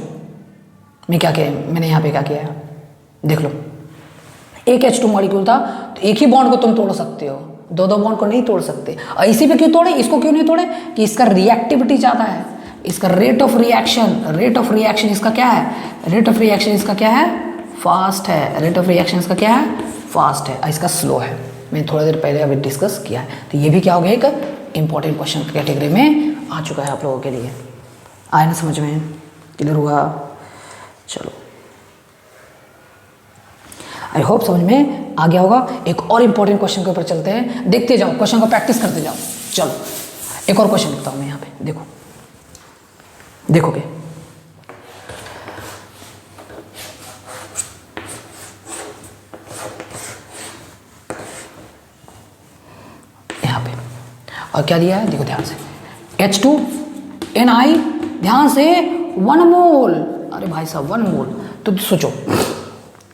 मैंने यहाँ पे क्या किया है, देख लो। एक H2 मॉलिक्यूल था, तो एक ही बॉन्ड को तुम तोड़ सकते हो, 2 बॉन्ड को नहीं तोड़ सकते। और इसी पे क्यों तोड़े, इसको क्यों नहीं तोड़े, कि इसका रिएक्टिविटी ज़्यादा है, इसका रेट ऑफ रिएक्शन इसका क्या है, रेट ऑफ रिएक्शन इसका क्या है, फास्ट है। रेट ऑफ रिएक्शन इसका क्या है, फास्ट है, इसका स्लो है। मैंने थोड़ा देर पहले अभी डिस्कस किया है। तो ये भी क्या हो गया, एक इंपॉर्टेंट क्वेश्चन कैटेगरी में आ चुका है आप लोगों के लिए। आया ना समझ में, क्लियर हुआ? चलो आई होप समझ में आ गया होगा। एक और इंपॉर्टेंट क्वेश्चन के ऊपर चलते हैं, देखते जाओ, क्वेश्चन को प्रैक्टिस करते जाओ। चलो एक और क्वेश्चन लिखता हूँ मैं यहाँ पे, देखोगे और क्या दिया है देखो ध्यान से, H2Ni, ध्यान से 1 मोल। अरे भाई साहब 1 मोल, तो सोचो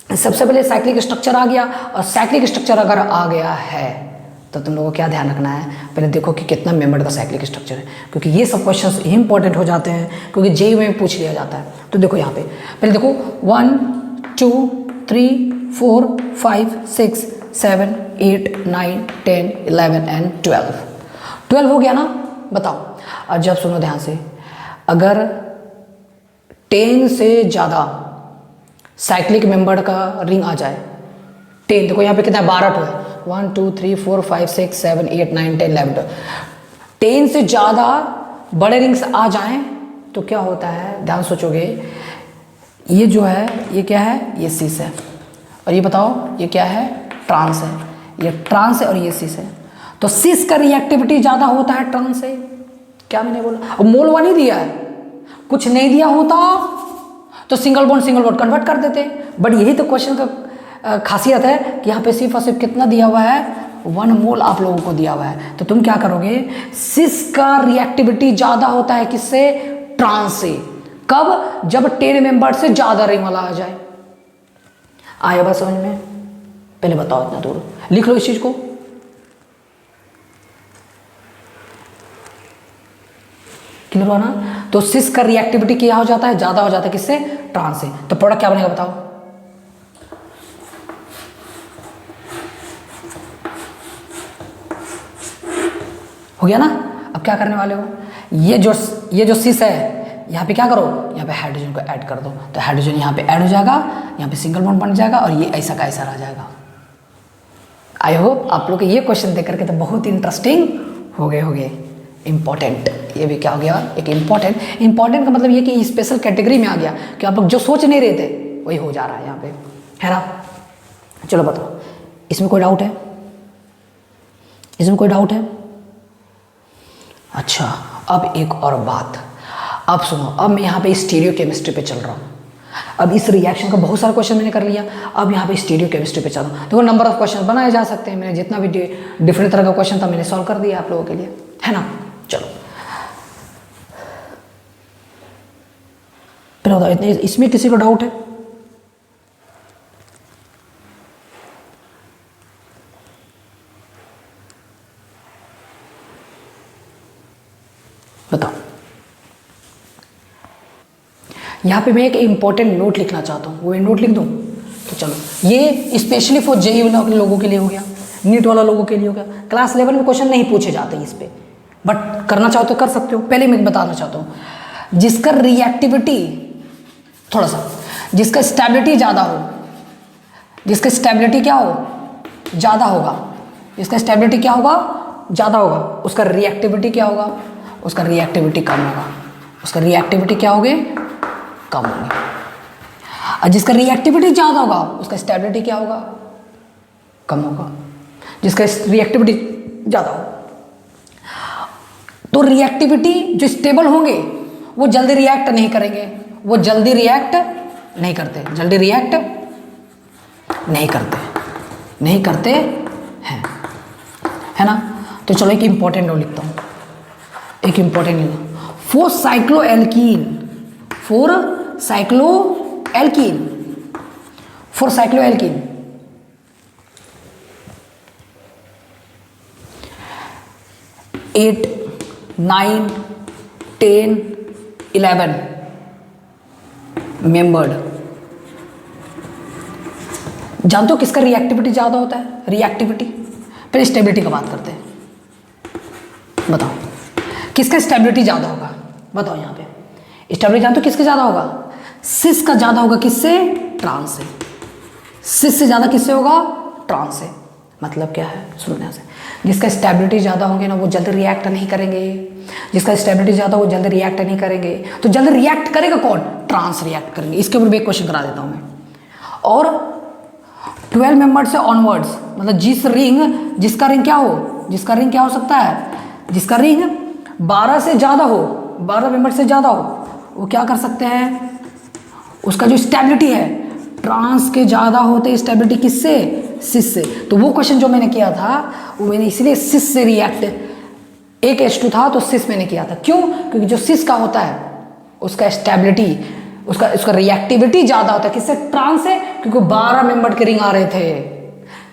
सबसे पहले साइक्लिक स्ट्रक्चर आ गया, और साइक्लिक स्ट्रक्चर अगर आ गया है तो तुम लोगों को क्या ध्यान रखना है, पहले देखो कि कितना मेंबर का साइक्लिक स्ट्रक्चर है, क्योंकि ये सब क्वेश्चंस इंपॉर्टेंट हो जाते हैं, क्योंकि जेई में पूछ लिया जाता है। तो देखो यहाँ पे पहले देखो 1 2 3 4 5 6 7 8 9 10 11 एंड 12 हो गया ना। बताओ, और जब सुनो ध्यान से, अगर 10 से ज़्यादा साइक्लिक मेंबर का रिंग आ जाए, 10 देखो यहाँ पे कितना है, 12 ठो है, 1 2 3 4 5 6 7 8 9 10 11 10 से ज़्यादा बड़े रिंग्स आ जाएं तो क्या होता है, ध्यान सोचोगे, ये जो है ये क्या है, ये सिस है, और ये बताओ ये क्या है, ट्रांस है, ये ट्रांस है और ये सिस है। तो सिस का रिएक्टिविटी ज़्यादा होता है ट्रांस से। क्या मैंने बोला, अब मोल 1 ही दिया है, कुछ नहीं दिया होता तो सिंगल बॉन्ड कन्वर्ट कर देते, बट यही तो क्वेश्चन का खासियत है कि यहाँ पे सिर्फ और सिर्फ कितना दिया हुआ है, 1 मोल आप लोगों को दिया हुआ है। तो तुम क्या करोगे, सिस का रिएक्टिविटी ज़्यादा होता है किससे, ट्रांस से। कब, जब 10 मेंबर से ज़्यादा रिंग वाला आ जाए। आया बात समझ में, पहले बताओ, इतना दूर लिख लो इस चीज़ को। क्लियर हुआ ना। तो सिस का रिएक्टिविटी क्या हो जाता है, ज़्यादा हो जाता है किससे, ट्रांस से। तो प्रोडक्ट क्या बनेगा बताओ, हो गया ना। अब क्या करने वाले हो, ये जो सिस है, यहाँ पे क्या करो, यहाँ पे हाइड्रोजन को ऐड कर दो, तो हाइड्रोजन यहाँ पे ऐड हो जाएगा, यहाँ पे सिंगल बॉन्ड बन जाएगा, और ये ऐसा का ऐसा रह जाएगा। आई होप आप लोग ये क्वेश्चन देख करके तो बहुत इंटरेस्टिंग हो गए इंपॉर्टेंट। ये भी क्या हो गया, एक इंपॉर्टेंट का मतलब ये कि स्पेशल कैटेगरी में आ गया, कि आप लोग जो सोच नहीं रहे थे वही हो जा रहा है यहाँ पे, है ना। चलो बताओ, इसमें कोई डाउट है, इसमें कोई डाउट है। अच्छा, अब एक और बात, अब सुनो, अब मैं यहाँ पे स्टीरियो केमिस्ट्री पे चल रहा हूँ। अब इस रिएक्शन का बहुत सारा क्वेश्चन मैंने कर लिया, अब यहाँ पे स्टीरियो केमिस्ट्री पे चल रहा हूँ। देखो नंबर ऑफ क्वेश्चन बनाए जा सकते हैं, मैंने जितना भी डिफरेंट तरह का क्वेश्चन था मैंने सॉल्व कर दिया आप लोगों के लिए, है ना। चलो फिर बताओ, इतने इसमें किसी को डाउट है, बताओ। यहाँ पे मैं एक इंपॉर्टेंट नोट लिखना चाहता हूँ, वो नोट लिख दूँ। तो चलो, ये स्पेशली फॉर जेई लोगों के लिए हो गया, नीट वाला लोगों के लिए हो गया। क्लास लेवल में क्वेश्चन नहीं पूछे जाते इस पे, बट करना चाहो तो कर सकते हो। पहले मैं बताना चाहता हूँ, जिसका रिएक्टिविटी थोड़ा सा, जिसका स्टेबिलिटी ज़्यादा हो, जिसका स्टेबिलिटी क्या हो, ज़्यादा होगा, जिसका स्टेबिलिटी क्या होगा, ज़्यादा होगा, उसका रिएक्टिविटी क्या होगा, उसका रिएक्टिविटी कम होगा, उसका रिएक्टिविटी क्या होगी, कम होगी। और जिसका रिएक्टिविटी ज़्यादा होगा उसका स्टेबिलिटी क्या होगा, कम होगा। जिसका रिएक्टिविटी ज़्यादा हो, तो रिएक्टिविटी जो स्टेबल होंगे वो जल्दी रिएक्ट नहीं करेंगे, वो जल्दी रिएक्ट नहीं करते, जल्दी रिएक्ट नहीं करते हैं, है ना। तो चलो एक इंपॉर्टेंट नोट लिखता हूँ, एक इंपॉर्टेंट लिखता हूँ, for cycloalkene, for cycloalkene 8 9 10 11 membered. जानते हो किसका रिएक्टिविटी ज़्यादा होता है, रिएक्टिविटी। फिर स्टेबिलिटी का बात करते हैं, बताओ किसका स्टेबिलिटी ज़्यादा होगा, बताओ। यहाँ पे स्टेबिलिटी जानते हो किसका ज़्यादा होगा, सिस का ज़्यादा होगा, किससे, ट्रांस से। सिस से ज़्यादा किससे होगा, ट्रांस से। मतलब क्या है, सुनो ध्यान से, जिसका स्टेबिलिटी ज़्यादा होंगे ना वो जल्दी रिएक्ट नहीं करेंगे, जिसका स्टेबिलिटी ज़्यादा हो जल्दी रिएक्ट नहीं करेंगे। तो जल्दी रिएक्ट करेगा कौन, ट्रांस रिएक्ट करेंगे। इसके ऊपर भी एक क्वेश्चन करा देता हूँ मैं। और 12 मेंबर से ऑनवर्ड्स, मतलब जिसका रिंग क्या हो सकता है, जिसका रिंग 12 से ज़्यादा हो, 12 मेंबर से ज़्यादा हो, वो क्या कर सकते हैं, उसका जो स्टेबिलिटी है ट्रांस के ज़्यादा होते, स्टेबिलिटी किससे, सिस से। तो वो क्वेश्चन जो मैंने किया था वो मैंने इसलिए सिस से रिएक्ट एक H2 था तो सिस मैंने किया था। क्यों? क्योंकि जो सिस का होता है उसका स्टेबिलिटी, उसका रिएक्टिविटी ज़्यादा होता है। किससे? ट्रांस से, क्योंकि 12 मेंबर के रिंग आ रहे थे।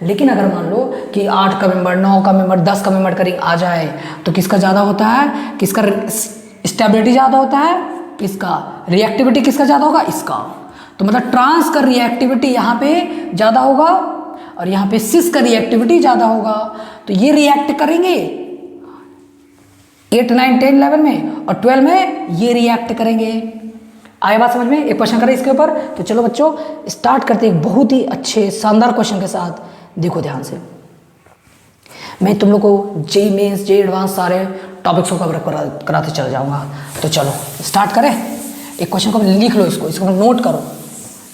लेकिन अगर मान लो कि 8 का मेंबर, 9 का मेंबर, 10 का मेंबर का रिंग आ जाए तो किसका ज़्यादा होता है? किसका स्टेबिलिटी ज़्यादा होता है? इसका। रिएक्टिविटी किसका ज़्यादा होगा? इसका। तो मतलब ट्रांस का रिएक्टिविटी यहाँ पे ज़्यादा होगा और यहाँ पे सिस का रिएक्टिविटी ज़्यादा होगा। तो ये रिएक्ट करेंगे 8, 9, 10, 11 में, और 12 में ये रिएक्ट करेंगे। आए बात समझ में? एक क्वेश्चन करें इसके ऊपर। तो चलो बच्चों स्टार्ट करते हैं एक बहुत ही अच्छे शानदार क्वेश्चन के साथ। देखो ध्यान से, मैं तुम लोग को जेई मेंस, जेई एडवांस सारे टॉपिक्स को कवर कराते चल जाऊंगा। तो चलो स्टार्ट करें। एक क्वेश्चन को लिख लो, इसको नोट करो।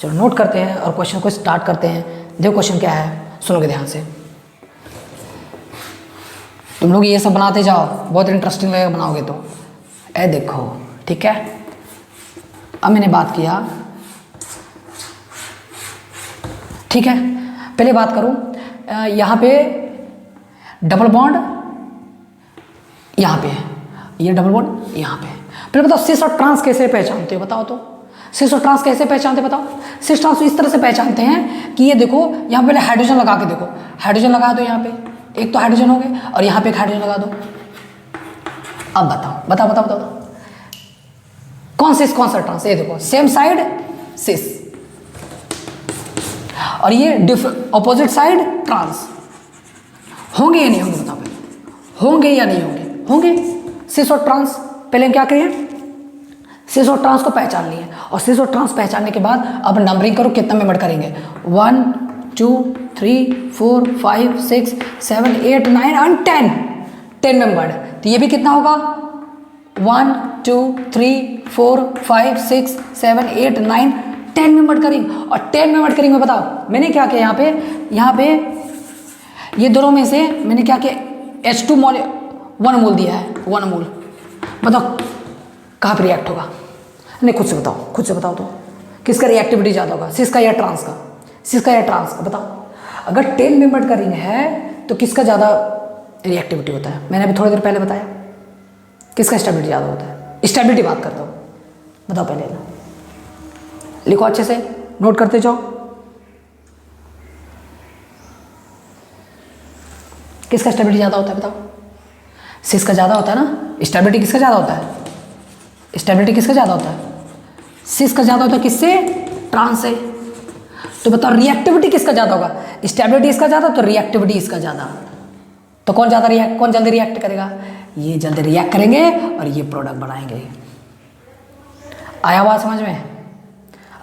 चलो नोट करते हैं और क्वेश्चन को स्टार्ट करते हैं। देखो क्वेश्चन क्या है, सुनोगे ध्यान से। तुम लोग ये सब बनाते जाओ, बहुत इंटरेस्टिंग लगेगा बनाओगे तो। ए देखो, ठीक है। अब मैंने बात किया, ठीक है। पहले बात करूं, यहाँ पे डबल बॉन्ड यहाँ पे है, ये डबल बॉन्ड यहाँ पे है। पहले बताओ सिस और ट्रांस कैसे पहचानते हो? बताओ तो, सिस और ट्रांस कैसे पहचानते बताओ? सिस ट्रांस इस तरह से पहचानते हैं कि ये देखो, यहाँ पहले हाइड्रोजन लगा के देखो, हाइड्रोजन लगा दो यहाँ पे, एक तो हाइड्रोजन हो गए और यहाँ पे एक हाइड्रोजन लगा दो। अब बताओ कौन सिस कौन सा ट्रांस? ये देखो सेम साइड सिस और ये ऑपोजिट साइड ट्रांस। होंगे या नहीं होंगे? बताओ पहले, होंगे या नहीं होंगे? होंगे। सिस और ट्रांस पहले हम क्या करें? सिस और ट्रांस को पहचान लिए, और सिस और ट्रांस पहचानने के बाद अब नंबरिंग करो, कितना मेंबर करेंगे? 1, 2, 3, 4, 5, 6, 7, 8, 9 और 10 मेंबर। तो ये भी कितना होगा? 1, 2, 3, 4, 5, 6, 7, 8, 9, 10 मेंबर करेंगे। और 10 मेंबर करेंगे में बताओ मैंने क्या किया? यहाँ पे ये दोनों में से मैंने क्या किया? H2 मोल 1 मोल दिया है, 1 मोल। बताओ कहाँ पे रिएक्ट होगा? नहीं, खुद से बताओ तो किसका रिएक्टिविटी ज़्यादा होगा? सिस या ट्रांस का? सिस या ट्रांस का? बताओ। अगर 10 मेंबर का रिंग है तो किसका ज़्यादा रिएक्टिविटी होता है? मैंने अभी थोड़ी देर पहले बताया, किसका स्टेबिलिटी ज़्यादा होता है? स्टेबिलिटी बात करता हूँ, बताओ पहले ना। लिखो अच्छे से, नोट करते जाओ। किसका स्टेबिलिटी ज़्यादा होता है? बताओ। सिस का ज़्यादा होता है ना। स्टेबिलिटी किसका ज़्यादा होता है? स्टेबिलिटी किसका ज़्यादा होता है? सिस का ज़्यादा होता है। किससे? ट्रांस से। तो बताओ रिएक्टिविटी किसका ज़्यादा होगा? स्टेबिलिटी इसका ज़्यादा तो रिएक्टिविटी इसका ज़्यादा। तो कौन जल्दी रिएक्ट करेगा? ये जल्दी रिएक्ट करेंगे और ये प्रोडक्ट बनाएंगे। आया बात समझ में?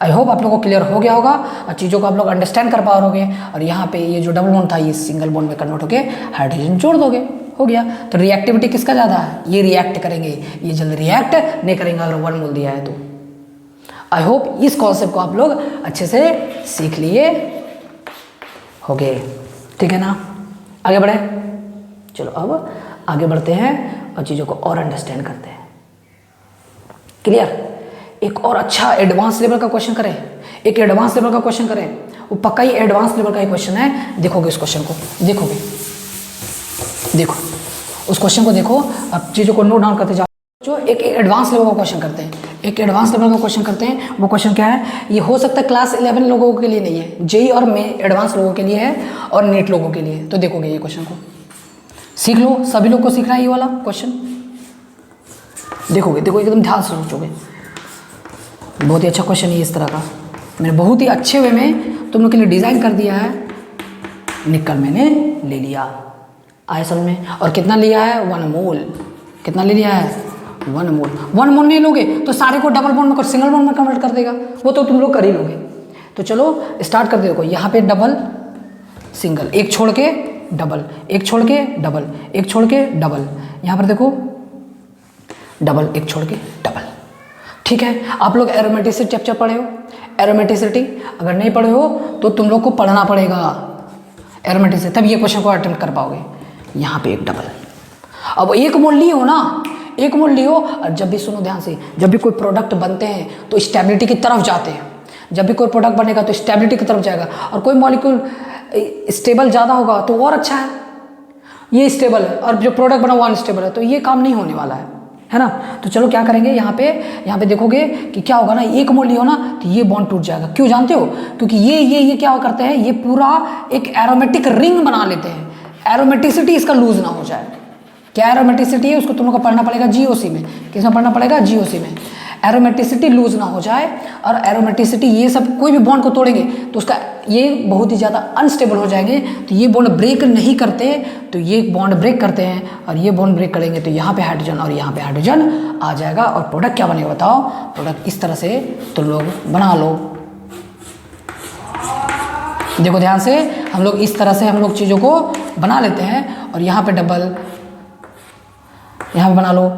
आई होप आप लोगों को क्लियर हो गया होगा और चीज़ों को आप लोग अंडरस्टैंड कर पा रहोगे। और यहाँ पे ये जो डबल बॉन्ड था ये सिंगल बॉन्ड में कन्वर्ट होके हाइड्रोजन जोड़ दोगे, हो गया। तो रिएक्टिविटी किसका ज़्यादा है? ये रिएक्ट करेंगे, ये जल्दी रिएक्ट नहीं करेंगे अगर 1 मोल दिया है तो। आई होप इस कॉन्सेप्ट को आप लोग अच्छे से सीख लिए होगे, ठीक है ना। आगे बढ़े, चलो अब आगे बढ़ते हैं और चीज़ों को और अंडरस्टैंड करते हैं। क्लियर? एक और अच्छा एडवांस लेवल का क्वेश्चन करें, एक एडवांस लेवल का क्वेश्चन करें, वो पक्का ही एडवांस लेवल का ही क्वेश्चन है। देखोगे उस क्वेश्चन को, देखो उस क्वेश्चन को देखो, अब चीज़ों को नोट डाउन करते जाओ। जो एक एडवांस लेवल का क्वेश्चन करते हैं, एक एडवांस लेवल का क्वेश्चन करते हैं। वो क्वेश्चन क्या है? ये हो सकता है क्लास 11 लोगों के लिए नहीं है, जेई और एडवांस लोगों के लिए है और नीट लोगों के लिए। तो देखोगे ये क्वेश्चन को सीख लो, सभी लोग को सीखना है ये वाला क्वेश्चन। देखोगे, देखो एकदम ध्यान से सोचोगे। बहुत ही अच्छा क्वेश्चन है इस तरह का, मैंने बहुत ही अच्छे वे में तुम लोग के लिए डिज़ाइन कर दिया है। निकल मैंने ले लिया, आया समझ में? और कितना लिया है? 1 मोल। कितना ले लिया है? 1 मोल। 1 मोल नहीं लोगे तो सारे को डबल बॉन्ड में सिंगल बॉन्ड में कन्वर्ट कर देगा, वो तो तुम लोग कर ही लोगे। तो चलो स्टार्ट कर देखो, यहाँ पे डबल सिंगल, एक छोड़ के डबल, एक छोड़ के डबल, एक छोड़ के डबल, यहाँ पर देखो डबल, एक छोड़ के डबल। ठीक है, आप लोग एरोमेटिसिटी चैप्टर पढ़े हो? एरोमेटिसिटी अगर नहीं पढ़े हो तो तुम लोग को पढ़ना पड़ेगा एरोमेटिसिटी, तब ये क्वेश्चन को अटेम्प्ट कर पाओगे। यहाँ पे एक डबल, अब 1 मोल लिए हो ना, 1 मोल लिए हो। और जब भी सुनो ध्यान से, जब भी कोई प्रोडक्ट बनते हैं तो स्टेबिलिटी की तरफ जाते हैं। जब भी कोई प्रोडक्ट बनेगा तो स्टेबिलिटी की तरफ जाएगा, और कोई मॉलिक्यूल स्टेबल ज़्यादा होगा तो और अच्छा है। ये स्टेबल है और जो प्रोडक्ट बना वो अनस्टेबल है, तो ये काम नहीं होने वाला है ना। तो चलो क्या करेंगे, यहाँ पे देखोगे कि क्या होगा ना, एक मोल लियो ना तो ये बॉन्ड टूट जाएगा। क्यों जानते हो? क्योंकि ये क्या करते हैं, ये पूरा एक एरोमेटिक रिंग बना लेते हैं, एरोमेटिसिटी इसका लूज ना हो जाए। क्या एरोमेटिसिटी है, उसको तुम लोग को पढ़ना पड़ेगा जीओसी में। किसमें पढ़ना पड़ेगा? जीओसी में। एरोमेटिसिटी लूज ना हो जाए, और एरोमेटिसिटी ये सब कोई भी बॉन्ड को तोड़ेंगे तो उसका ये बहुत ही ज़्यादा अनस्टेबल हो जाएंगे, तो ये बॉन्ड ब्रेक नहीं करते, तो ये बॉन्ड ब्रेक करते हैं, और ये बॉन्ड ब्रेक करेंगे तो यहाँ पे हाइड्रोजन और यहाँ पे हाइड्रोजन आ जाएगा, और प्रोडक्ट क्या बनेगा बताओ? प्रोडक्ट इस तरह से तुम लोग बना लो। देखो ध्यान से, हम लोग इस तरह से हम लोग चीज़ों को बना लेते हैं, और यहाँ पे डबल, यहाँ पे बना लो,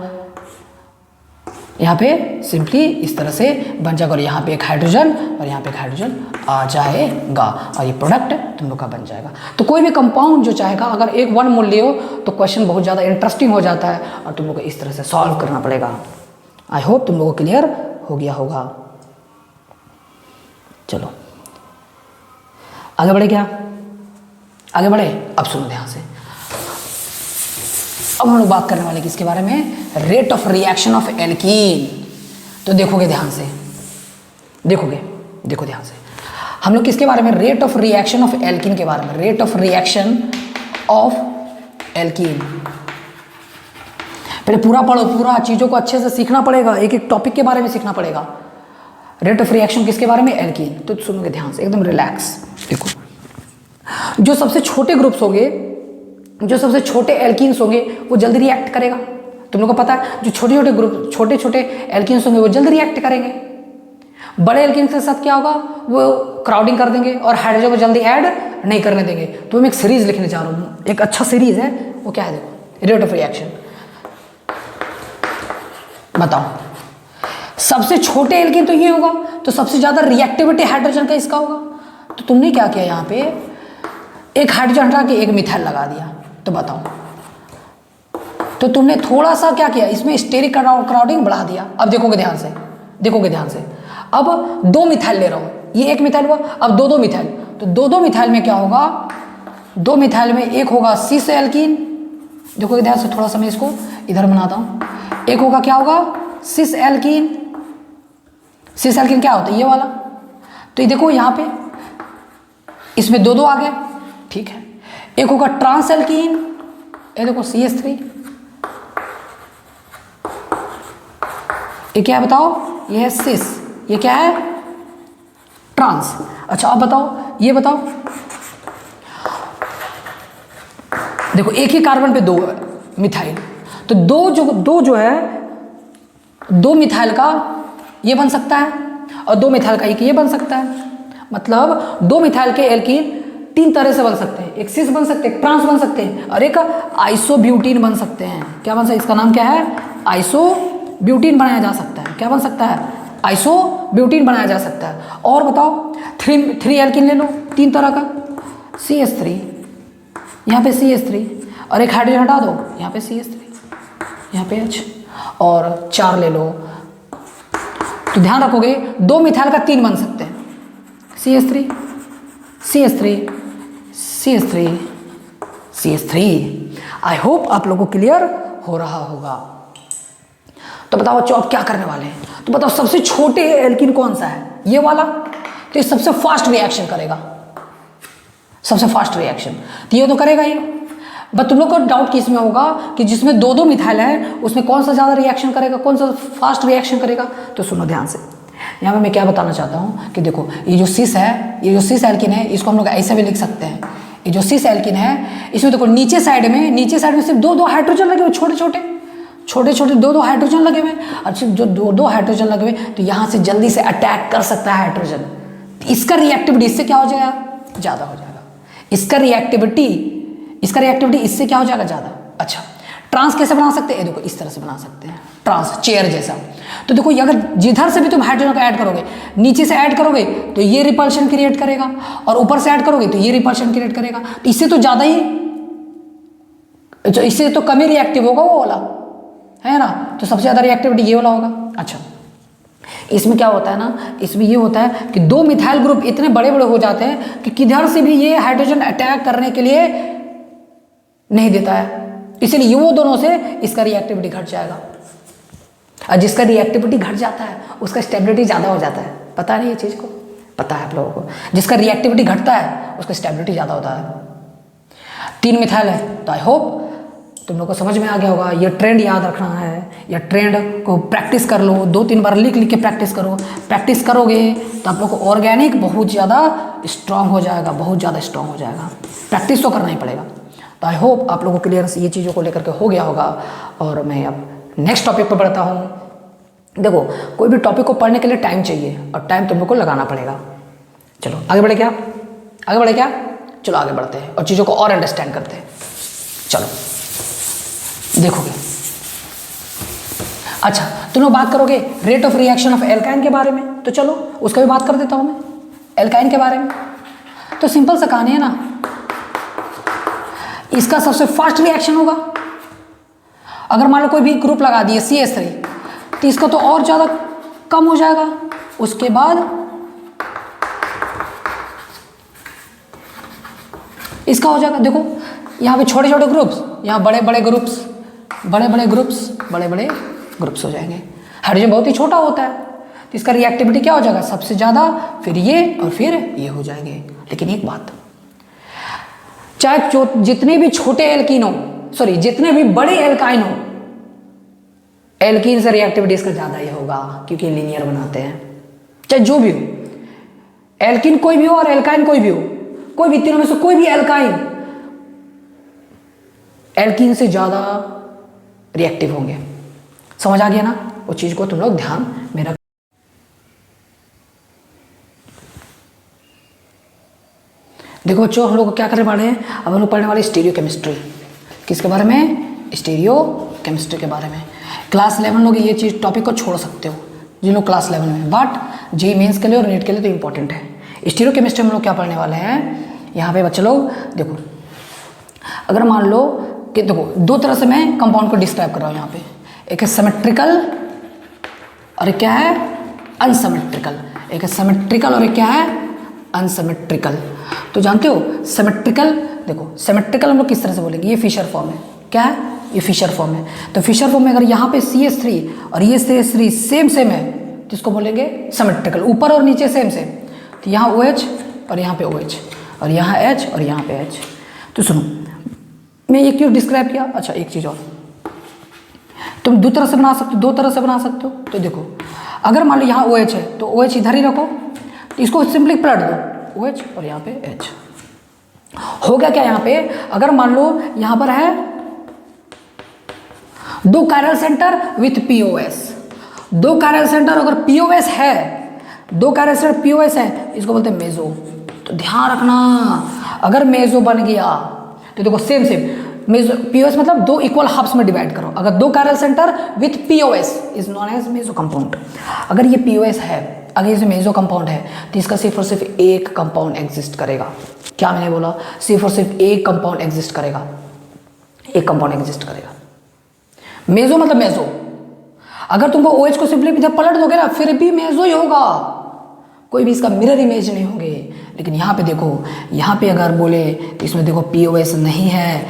यहाँ पे सिंपली इस तरह से बन जाएगा, और यहाँ पे एक हाइड्रोजन और यहाँ पे एक हाइड्रोजन आ जाएगा, और ये प्रोडक्ट तुम लोग का बन जाएगा। तो कोई भी कंपाउंड जो चाहेगा, अगर एक वन मोल ले हो तो क्वेश्चन बहुत ज़्यादा इंटरेस्टिंग हो जाता है, और तुम लोग को इस तरह से सॉल्व करना पड़ेगा। आई होप तुम लोगों को क्लियर हो गया होगा। चलो आगे बढ़े क्या? आगे बढ़े। अब सुनो ध्यान से, अब हम लोग बात करने वाले किसके बारे में? Rate of reaction of alkene. तो देखोगे ध्यान से, देखो ध्यान से, हम लोग किसके बारे में? Rate of reaction of alkene के बारे में। Rate of reaction of alkene. पहले पूरा पढ़ो, पूरा चीज़ों को अच्छे से सीखना पड़ेगा, एक एक टॉपिक के बारे में सीखना पड़ेगा। रेट ऑफ रिएक्शन किसके बारे में? एल्कीन। तो सुनोगे ध्यान से, एकदम रिलैक्स। देखो, जो सबसे छोटे ग्रुप्स होंगे, जो सबसे छोटे एल्कीन्स होंगे वो जल्दी रिएक्ट करेगा। तुम लोग को पता है, जो छोटे छोटे ग्रुप, छोटे छोटे एल्कीन्स होंगे वो जल्दी रिएक्ट करेंगे। बड़े एल्कीन्स के साथ क्या होगा, वो क्राउडिंग कर देंगे और हाइड्रोजन को जल्दी ऐड नहीं करने देंगे। तो मैं एक सीरीज लिखने जा रहा हूँ, एक अच्छा सीरीज है, वो क्या है देखो, रेट ऑफ रिएक्शन। बताओ, सबसे छोटे एल्कीन तो ये होगा, तो सबसे ज़्यादा रिएक्टिविटी हाइड्रोजन का इसका होगा। तो तुमने क्या किया, यहाँ पे एक हाइड्रोजन हटा के एक मिथाइल लगा दिया। तो बताओ, तो तुमने थोड़ा सा क्या किया, इसमें स्टेरिक क्राउडिंग बढ़ा दिया। अब देखोगे ध्यान से, अब 2 मिथाइल ले रहा हूँ, ये एक मिथाइल हुआ, अब 2 मिथाइल। तो 2 मिथाइल में क्या होगा, 2 मिथाइल में एक होगा सिस एल्कीन। देखोगे ध्यान से, थोड़ा सा मैं इसको इधर बनाता हूँ। एक होगा क्या होगा, सिस एल्कीन। सिस एल्कीन क्या होता है, ये वाला। तो ये देखो यहाँ पे इसमें 2 आ गए, ठीक है। एक होगा ट्रांस एल्कीन, ये देखो CH3। ये क्या है बताओ, ये है सिस, ये क्या है ट्रांस। अच्छा अब बताओ, ये बताओ, देखो एक ही कार्बन पे 2 मिथाइल, तो दो जो है 2 मिथाइल का ये बन सकता है, और 2 मिथाइल का एक ये बन सकता है। मतलब 2 मिथाइल के एल्कीन 3 तरह से बन सकते हैं, एक सिस बन सकते हैं, एक ट्रांस बन सकते हैं, और एक आइसोब्यूटीन बन सकते हैं। क्या बन सकता है, इसका नाम क्या है, आइसोब्यूटीन बनाया जा सकता है। क्या बन सकता है, आइसोब्यूटीन बनाया जा सकता है। और बताओ 3 एल्कीन ले लो, 3 तरह का, CH3, यहाँ पे CH3, और एक हाइड्रोजन हटा दो, यहाँ पे CH3, यहाँ पे H, और 4 ले लो। तो ध्यान रखोगे 2 मिथाइल का 3 बन सकते हैं, CH3, CH3, CH3, CH3। I hope आप लोगों को क्लियर हो रहा होगा। तो बताओ बच्चों, अब क्या करने वाले हैं? तो बताओ सबसे छोटे एल्कीन कौन सा है, ये वाला। तो ये सबसे फास्ट रिएक्शन करेगा, सबसे फास्ट रिएक्शन तो ये तो करेगा ही। बट तुम लोग को डाउट किस में होगा कि जिसमें 2 मिथाइल है उसमें कौन सा ज़्यादा रिएक्शन करेगा, कौन सा फास्ट रिएक्शन करेगा। तो सुनो ध्यान से, यहाँ पे मैं क्या बताना चाहता हूँ कि देखो ये जो सिस है, ये जो सिस एल्कीन है, इसको हम लोग ऐसे भी लिख सकते हैं। ये जो सिस एल्कीन है, इसमें देखो नीचे साइड में सिर्फ 2 हाइड्रोजन लगे हुए, छोटे छोटे 2 हाइड्रोजन लगे हुए। और सिर्फ जो 2 हाइड्रोजन लगे हुए, तो यहाँ से जल्दी से अटैक कर सकता है हाइड्रोजन। इसका रिएक्टिविटी इससे क्या हो जाएगा, ज़्यादा हो जाएगा। इसका रिएक्टिविटी इससे क्या हो जाएगा, ज़्यादा। अच्छा, ट्रांस कैसे बना सकते हैं, देखो इस तरह से बना सकते हैं, ट्रांस चेयर जैसा। तो देखो अगर जिधर से भी तुम हाइड्रोजन को ऐड करोगे, नीचे से ऐड करोगे तो ये रिपल्शन क्रिएट करेगा, और ऊपर से ऐड करोगे तो ये रिपल्शन क्रिएट करेगा। तो इससे तो ज़्यादा ही, इससे तो कम ही रिएक्टिव होगा वो वाला, है ना। तो सबसे ज़्यादा रिएक्टिविटी ये वाला होगा। अच्छा, इसमें क्या होता है ना, इसमें ये होता है कि 2 मिथाइल ग्रुप इतने बड़े बड़े हो जाते हैं कि किधर से भी ये हाइड्रोजन अटैक करने के लिए नहीं देता है, इसीलिए वो दोनों से इसका रिएक्टिविटी घट जाएगा। और जिसका रिएक्टिविटी घट जाता है उसका स्टेबिलिटी ज़्यादा हो जाता है। पता नहीं ये चीज़ को, पता है आप लोगों को? जिसका रिएक्टिविटी घटता है उसका स्टेबिलिटी ज़्यादा होता है। 3 मिथाइल है, तो आई होप तुम लोग को समझ में आ गया होगा। ये ट्रेंड याद रखना है, या ट्रेंड को प्रैक्टिस कर लो, 2-3 बार लिख लिख के प्रैक्टिस करो। प्रैक्टिस करोगे तो आप लोग को ऑर्गेनिक बहुत ज़्यादा स्ट्रांग हो जाएगा, बहुत ज़्यादा स्ट्रांग हो जाएगा। प्रैक्टिस तो करना ही पड़ेगा। तो आई होप आप लोगों को क्लियर ये चीज़ों को लेकर के हो गया होगा। और मैं अब नेक्स्ट टॉपिक पर बढ़ता हूँ। देखो, कोई भी टॉपिक को पढ़ने के लिए टाइम चाहिए और टाइम तुम लोग को लगाना पड़ेगा। चलो आगे बढ़े क्या? आगे बढ़े क्या? चलो आगे बढ़ते हैं और चीज़ों को और अंडरस्टैंड करते हैं। चलो देखोगे। अच्छा, तुम लोग बात करोगे rate of reaction of alkyne के बारे में, तो चलो उसका भी बात कर देता हूँ मैं, एल्काइन के बारे में। तो सिंपल सा कहानी है ना, इसका सबसे फास्ट रिएक्शन होगा। अगर मान लो कोई भी ग्रुप लगा दिए CH3, तो इसका तो और ज़्यादा कम हो जाएगा। उसके बाद इसका हो जाएगा। देखो यहाँ पे छोटे छोटे ग्रुप्स, यहाँ बड़े बड़े ग्रुप्स, बड़े बड़े ग्रुप्स, बड़े बड़े ग्रुप्स हो जाएंगे। हाइड्रोजन बहुत ही छोटा होता है, तो इसका रिएक्टिविटी क्या हो जाएगा? सबसे ज़्यादा, फिर ये और फिर ये हो जाएंगे। लेकिन एक बात, चाहे जितने भी छोटे एल्कीन हो, सॉरी जितने भी बड़े एल्काइन हो, एल्कीन से रिएक्टिविटी इसका ज़्यादा ही होगा, क्योंकि लीनियर बनाते हैं। चाहे जो भी हो, एल्कीन कोई भी हो और एल्काइन कोई भी हो, कोई भी तीनों में से कोई भी एल्काइन एल्कीन से ज़्यादा रिएक्टिव होंगे। समझ आ गया ना? वो चीज़ को तुम लोग ध्यान में रख। देखो बच्चों, हम लोग क्या करने वाले हैं? अब हम लोग पढ़ने वाले स्टीरियो केमिस्ट्री। किसके बारे में? स्टीरियो केमिस्ट्री के बारे में। क्लास 11 लोग ये चीज़ टॉपिक को छोड़ सकते हो, जिन लोग क्लास 11 में, बट जी मेंस के लिए और नीट के लिए तो इंपॉर्टेंट है। स्टीरियो केमिस्ट्री हम लोग क्या पढ़ने वाले हैं यहाँ पे बच्चे लोग? देखो, अगर मान लो कि देखो 2 तरह से मैं कंपाउंड को डिस्क्राइब कर रहा हूँ यहाँ पे। एक है सिमेट्रिकल और एक क्या है? अनसिमेट्रिकल। एक है सिमेट्रिकल और एक क्या है? अनसिमेट्रिकल। तो जानते हो सिमेट्रिकल, देखो सिमेट्रिकल हम लोग किस तरह से बोलेंगे? ये फिशर फॉर्म है। क्या है? ये फिशर फॉर्म है। तो फिशर फॉर्म में अगर यहाँ पे CH3 और ये CH3 सेम सेम है तो इसको बोलेंगे सिमेट्रिकल। ऊपर और नीचे सेम सेम, तो यहाँ OH और यहाँ पे OH और यहाँ H और यहाँ पे H। तो सुनो, मैं ये क्यों डिस्क्राइब किया? अच्छा एक चीज़ और, तुम 2 तरह से बना सकते हो, 2 तरह से बना सकते हो। तो देखो, अगर मान लो यहाँ OH है तो OH इधर ही रखो, तो इसको सिंपली पलट दो, OH और यहाँ पे H। हो गया क्या यहाँ पे? अगर मान लो यहाँ पर है 2 chiral centre with POS, 2 chiral centre अगर POS है, 2 कायरल सेंटर POS है, इसको बोलते हैं मेजो। तो ध्यान रखना, अगर मेजो बन गया तो देखो सेम सेम मेजो, POS मतलब 2 इक्वल हाफ्स में डिवाइड करो। अगर 2 chiral centre with POS is known as meso compound. अगर ये POS है, अगर ये मेजो कंपाउंड है, तो इसका सिर्फ और सिर्फ एक कंपाउंड एग्जिस्ट करेगा। क्या मैंने बोला? सिर्फ और सिर्फ एक कंपाउंड एग्जिस्ट करेगा, एक कंपाउंड एग्जिस्ट करेगा। मेजो मतलब मेजो। अगर तुमको OH को सिंपली इधर पलट दोगे ना, फिर भी मेजो ही होगा, कोई भी इसका मिरर इमेज नहीं होंगे। लेकिन यहाँ पे देखो, यहाँ पे अगर बोले तो इसमें देखो POS नहीं है,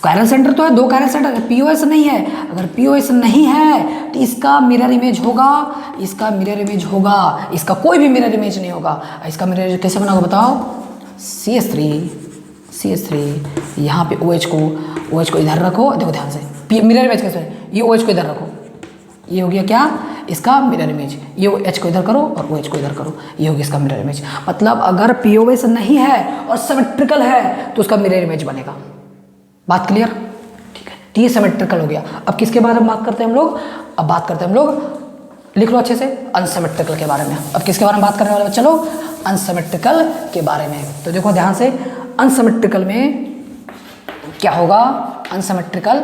कायरल सेंटर तो है, 2 कायरल सेंटर, POS नहीं है। अगर POS नहीं है तो इसका मिरर इमेज होगा, इसका मिरर इमेज होगा, इसका कोई भी मिरर इमेज नहीं होगा। इसका मिरर इमेज कैसे बना होगा बताओ? CH3 यहाँ पे OH को इधर रखो, देखो ध्यान से, मिरर इमेज कैसे है? ये OH को इधर रखो, ये हो गया क्या? इसका मिरर इमेज। ये H को इधर करो और OH को इधर करो, ये हो गया इसका मिरर इमेज। मतलब अगर POS नहीं है और सिमेट्रिकल है तो उसका मिरर इमेज बनेगा। बात क्लियर? ठीक है, तो ये सिमेट्रिकल हो गया। अब किसके बारे में बात करते हैं हम लोग? अब बात करते हैं हम लोग, लिख लो अच्छे से, अनसिमेट्रिकल के बारे में। अब किसके बारे में बात करने वाले? चलो अनसिमेट्रिकल के बारे में। तो देखो ध्यान से, अनसिमेट्रिकल में क्या होगा? अनसिमेट्रिकल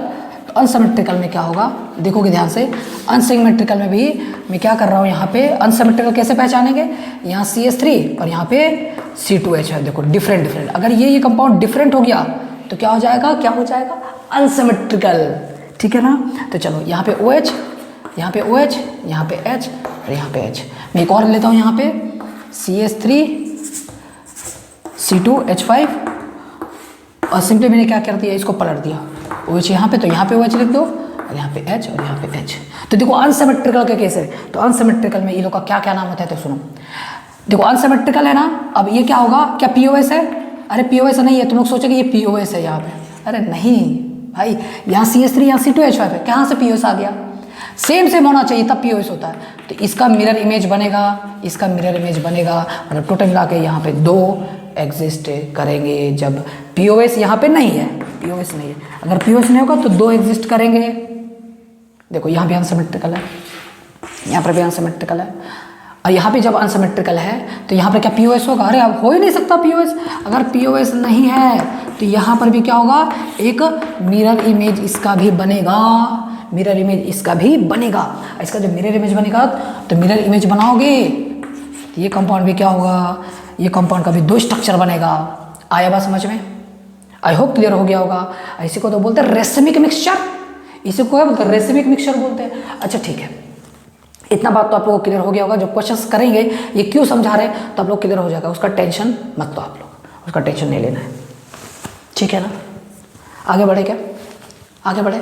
में क्या होगा? देखोगे ध्यान से, अनसिमेट्रिकल में भी मैं क्या कर रहा हूँ यहाँ पे? अनसिमेट्रिकल कैसे पहचानेंगे? यहाँ CH3 और यहाँ पे C2H है। देखो डिफरेंट। अगर ये कंपाउंड डिफरेंट हो गया तो क्या हो जाएगा? क्या हो जाएगा? अनसिमेट्रिकल। ठीक है ना? तो चलो यहाँ पे OH, यहाँ पे OH, यहाँ पे H और यहाँ पे H। मैं एक और लेता हूँ यहाँ पे CH3 C2H5 और सिंपली मैंने क्या कर दिया, इसको पलट दिया, OH यहाँ पे, तो यहाँ पे OH लिख दो और यहाँ पे H और यहाँ पे H। तो देखो अनसिमेट्रिकल का केस है, तो अनसिमेट्रिकल में ये लोग का क्या क्या नाम होता है, तो सुनो। देखो अनसिमेट्रिकल है ना, अब ये क्या होगा, क्या POS है? अरे POS नहीं है, तुम लोग सोचोगे ये POS है यहाँ पे, अरे नहीं भाई, यहाँ CH3 यहाँ C2H5 है, कहाँ से POS आ गया? सेम होना चाहिए तब POS होता है। तो इसका मिरर इमेज बनेगा, इसका मिरर इमेज बनेगा, मतलब टोटल मिला के यहाँ पे 2 एग्जिस्ट करेंगे जब POS यहाँ पे नहीं है, POS नहीं है। अगर POS नहीं होगा तो 2 एग्जिस्ट करेंगे। देखो यहाँ भी अनसिमेट्रिकल है, यहाँ पर भी अनसिमेट्रिकल है, और यहाँ पे जब अनसिमेट्रिकल है तो यहाँ पर क्या POS होगा? अरे अब हो ही नहीं सकता POS। अगर POS नहीं है तो यहाँ पर भी क्या होगा, एक मिरर इमेज इसका भी बनेगा, मिरर इमेज इसका भी बनेगा। इसका जब मिरर इमेज बनेगा तो मिरर इमेज बनाओगे तो ये कंपाउंड भी क्या होगा, ये कंपाउंड का भी 2 स्ट्रक्चर बनेगा। आया बात समझ में? आई होप क्लियर हो गया होगा। इसी को तो बोलते हैं रेसिमिक मिक्सचर, इसी को क्या बोलते हैं, रेसिमिक मिक्सचर बोलते हैं। अच्छा ठीक है, इतना बात तो आप लोगों को क्लियर हो गया होगा। जब क्वेश्चंस करेंगे ये क्यों समझा रहे हैं तो आप लोग क्लियर हो जाएगा, उसका टेंशन मत लो, आप लोग उसका टेंशन नहीं लेना है, ठीक है ना। आगे बढ़े क्या, आगे बढ़े,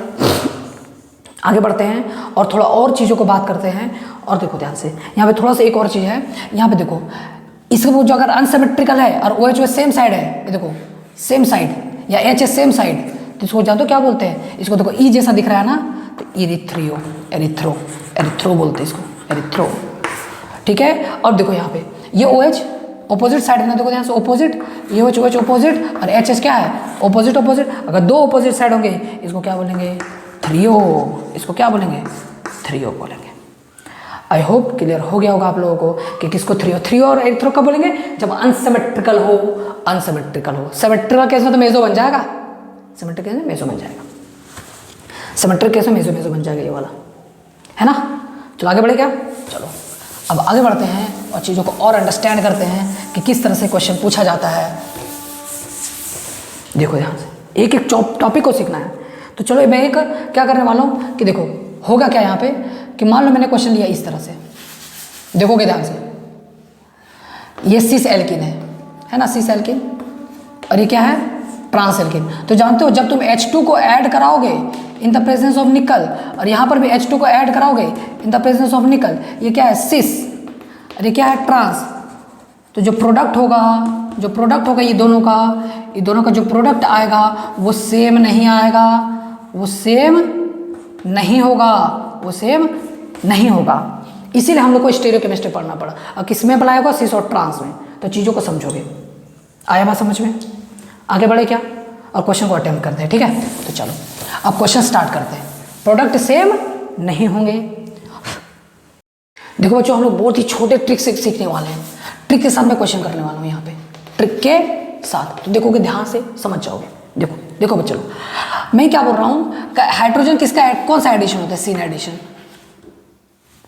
आगे बढ़ते हैं और थोड़ा और चीज़ों को बात करते हैं। और देखो ध्यान से, यहाँ पे थोड़ा सा एक और चीज़ है, यहाँ पे देखो इसका जो अगर अनसिमेट्रिकल है और OH सेम साइड है, ये देखो सेम साइड, या H सेम साइड, तो इसको जानते हो क्या बोलते हैं? इसको देखो E जैसा दिख रहा है ना, तो इरिथ्रियो, एरिथ्रो, एरिथ्रो बोलते हैं इसको, एरिथ्रो, ठीक है। और देखो यहाँ पे ये OH ऑपोजिट साइड है ना, देखो ध्यान से, ऑपोजिट, ये OH ऑपोजिट और H क्या है, ऑपोजिट ऑपोजिट। अगर 2 ऑपोजिट साइड होंगे इसको क्या बोलेंगे, थ्रियो, इसको क्या बोलेंगे, थ्रियो बोलेंगे। आई होप क्लियर हो गया होगा आप लोगों को कि किसको थ्रियो, थ्रियो और एरिथ्रो कब बोलेंगे, जब अनसिमेट्रिकल हो, अनसिमेट्रिकल हो। सिमेट्रिकल केस में तो मेसो बन जाएगा, सिमेट्रिक केस में मेसो बन जाएगा, सिमेट्रिक केस में मेसो बन जाएगा ये वाला, है ना। चलो आगे बढ़े क्या, चलो अब आगे बढ़ते हैं और चीज़ों को और अंडरस्टैंड करते हैं कि किस तरह से क्वेश्चन पूछा जाता है। देखो ध्यान से, एक एक टॉपिक को सीखना है। तो चलो मैं एक क्या करने वाला हूँ कि देखो होगा क्या यहाँ पे, कि मान लो मैंने क्वेश्चन लिया इस तरह से, देखोगे ध्यान से, ये सिस एल्किन है ना, सिस एल्किन, और ये क्या है, ट्रांस एल्किन। तो जानते हो जब तुम H2 को ऐड कराओगे इन द प्रेजेंस ऑफ निकल, और यहाँ पर भी H2 को ऐड कराओगे इन द प्रेजेंस ऑफ निकल, ये क्या है सिस और ये क्या है ट्रांस, तो जो प्रोडक्ट होगा ये दोनों का जो प्रोडक्ट आएगा वो सेम नहीं आएगा, वो सेम नहीं होगा। इसीलिए हम लोग को स्टीरियोकेमिस्ट्री पढ़ना पड़ा। और किस में अप्लाई होगा, सिस और ट्रांस में। तो चीज़ों को समझोगे, आया बात समझ में? आगे बढ़े क्या, और क्वेश्चन को अटेम्प्ट करते हैं, ठीक है। तो चलो अब क्वेश्चन स्टार्ट करते हैं। प्रोडक्ट सेम नहीं होंगे। देखो बच्चों, हम लोग बहुत ही छोटे ट्रिक से सीखने वाले हैं, ट्रिक के साथ मैं क्वेश्चन करने वाला हूँ यहाँ पे, ट्रिक के साथ। तो देखोगे ध्यान से समझ जाओगे। देखो बच्चों, मैं क्या बोल रहा हूँ, हाइड्रोजन किसका कौन सा एडिशन होता है, सीन एडिशन।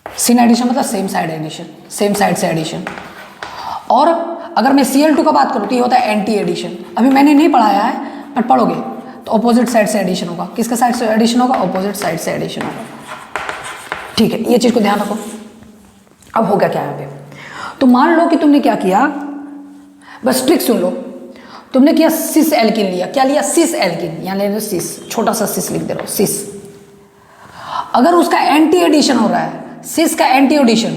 सीन एडिशन मतलब same side addition, same side से एडिशन। और अगर मैं Cl2 का बात करूँ तो ये होता है एंटी एडिशन। अभी मैंने नहीं पढ़ाया है बट पढ़ोगे तो ऑपोजिट साइड से एडिशन होगा। किसका साइड से एडिशन होगा, ऑपोजिट साइड से एडिशन होगा, ठीक है। ये चीज़ को ध्यान रखो। अब होगा क्या यहाँ पे, तो मान लो कि तुमने क्या किया, बस ट्रिक सुन लो। तुमने किया सिस एल्किन लिया, क्या लिया, सिस एल्किन, यहाँ ले लो सिस, छोटा सा सिस लिख दे रहा हो, सिस। अगर उसका एंटी एडिशन हो रहा है, सिस का एंटी एडिशन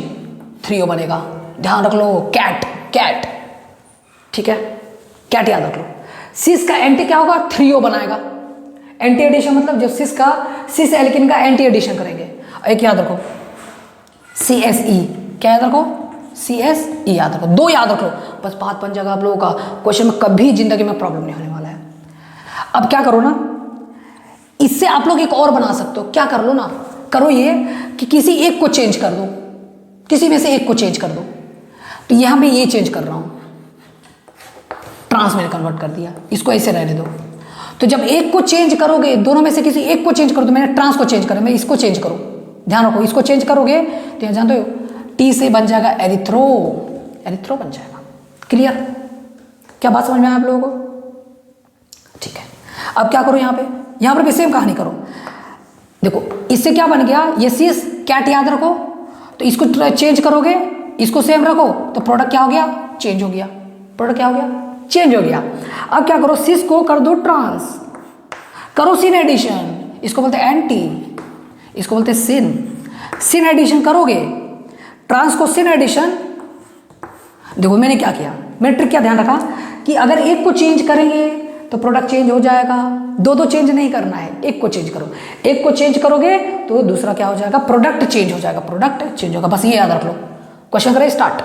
थ्रियो बनेगा। ध्यान रख लो, कैट, ठीक है, कैट याद रख लो। सिस का एंटी क्या होगा, थ्रियो बनाएगा। एंटी एडिशन मतलब जब सिस एल्किन का एंटी एडिशन करेंगे। एक याद रखो, CSE, क्या याद रखो, CSE याद रखो, 2 याद रख लो, बस बात बन जाएगा आप लोगों का। क्वेश्चन में कभी जिंदगी में प्रॉब्लम नहीं होने वाला है। अब क्या करो ना, इससे आप लोग एक और बना सकते हो। क्या कर लो ना, करो ये कि किसी एक को चेंज कर दो, किसी में से एक को चेंज कर दो। तो यहां मैं ये चेंज कर रहा हूं, ट्रांस में कन्वर्ट कर दिया, इसको ऐसे रहने दो। तो जब एक को चेंज करोगे, दोनों में से किसी एक को चेंज करो, तो मैंने ट्रांस को चेंज करा, मैं इसको चेंज करो। ध्यान रखो, इसको चेंज करोगे तो यहां जानते हो T से बन जाएगा एरिथ्रो बन जाएगा। क्लियर, क्या बात समझ में आया आप लोगों को? ठीक है। अब क्या करो, यहां पर भी सेम कहानी करो। देखो इससे क्या बन गया, ये सिस कैट याद रखो, तो इसको चेंज करोगे, इसको सेम रखो, तो प्रोडक्ट क्या हो गया, चेंज हो गया। प्रोडक्ट क्या हो गया, चेंज हो गया। अब क्या करो, सिस को कर दो ट्रांस, करो सिन एडिशन, इसको बोलते हैं एंटी, इसको बोलते हैं सिन। सिन एडिशन करोगे, ट्रांस को सिन एडिशन। देखो मैंने क्या किया, मैंने ट्रिक क्या ध्यान रखा कि अगर एक को चेंज करेंगे तो प्रोडक्ट चेंज हो जाएगा, दो चेंज नहीं करना है, एक को चेंज करो। एक को चेंज करोगे तो दूसरा क्या हो जाएगा, प्रोडक्ट चेंज हो जाएगा, प्रोडक्ट चेंज होगा। बस ये याद रख लो। क्वेश्चन करें स्टार्ट।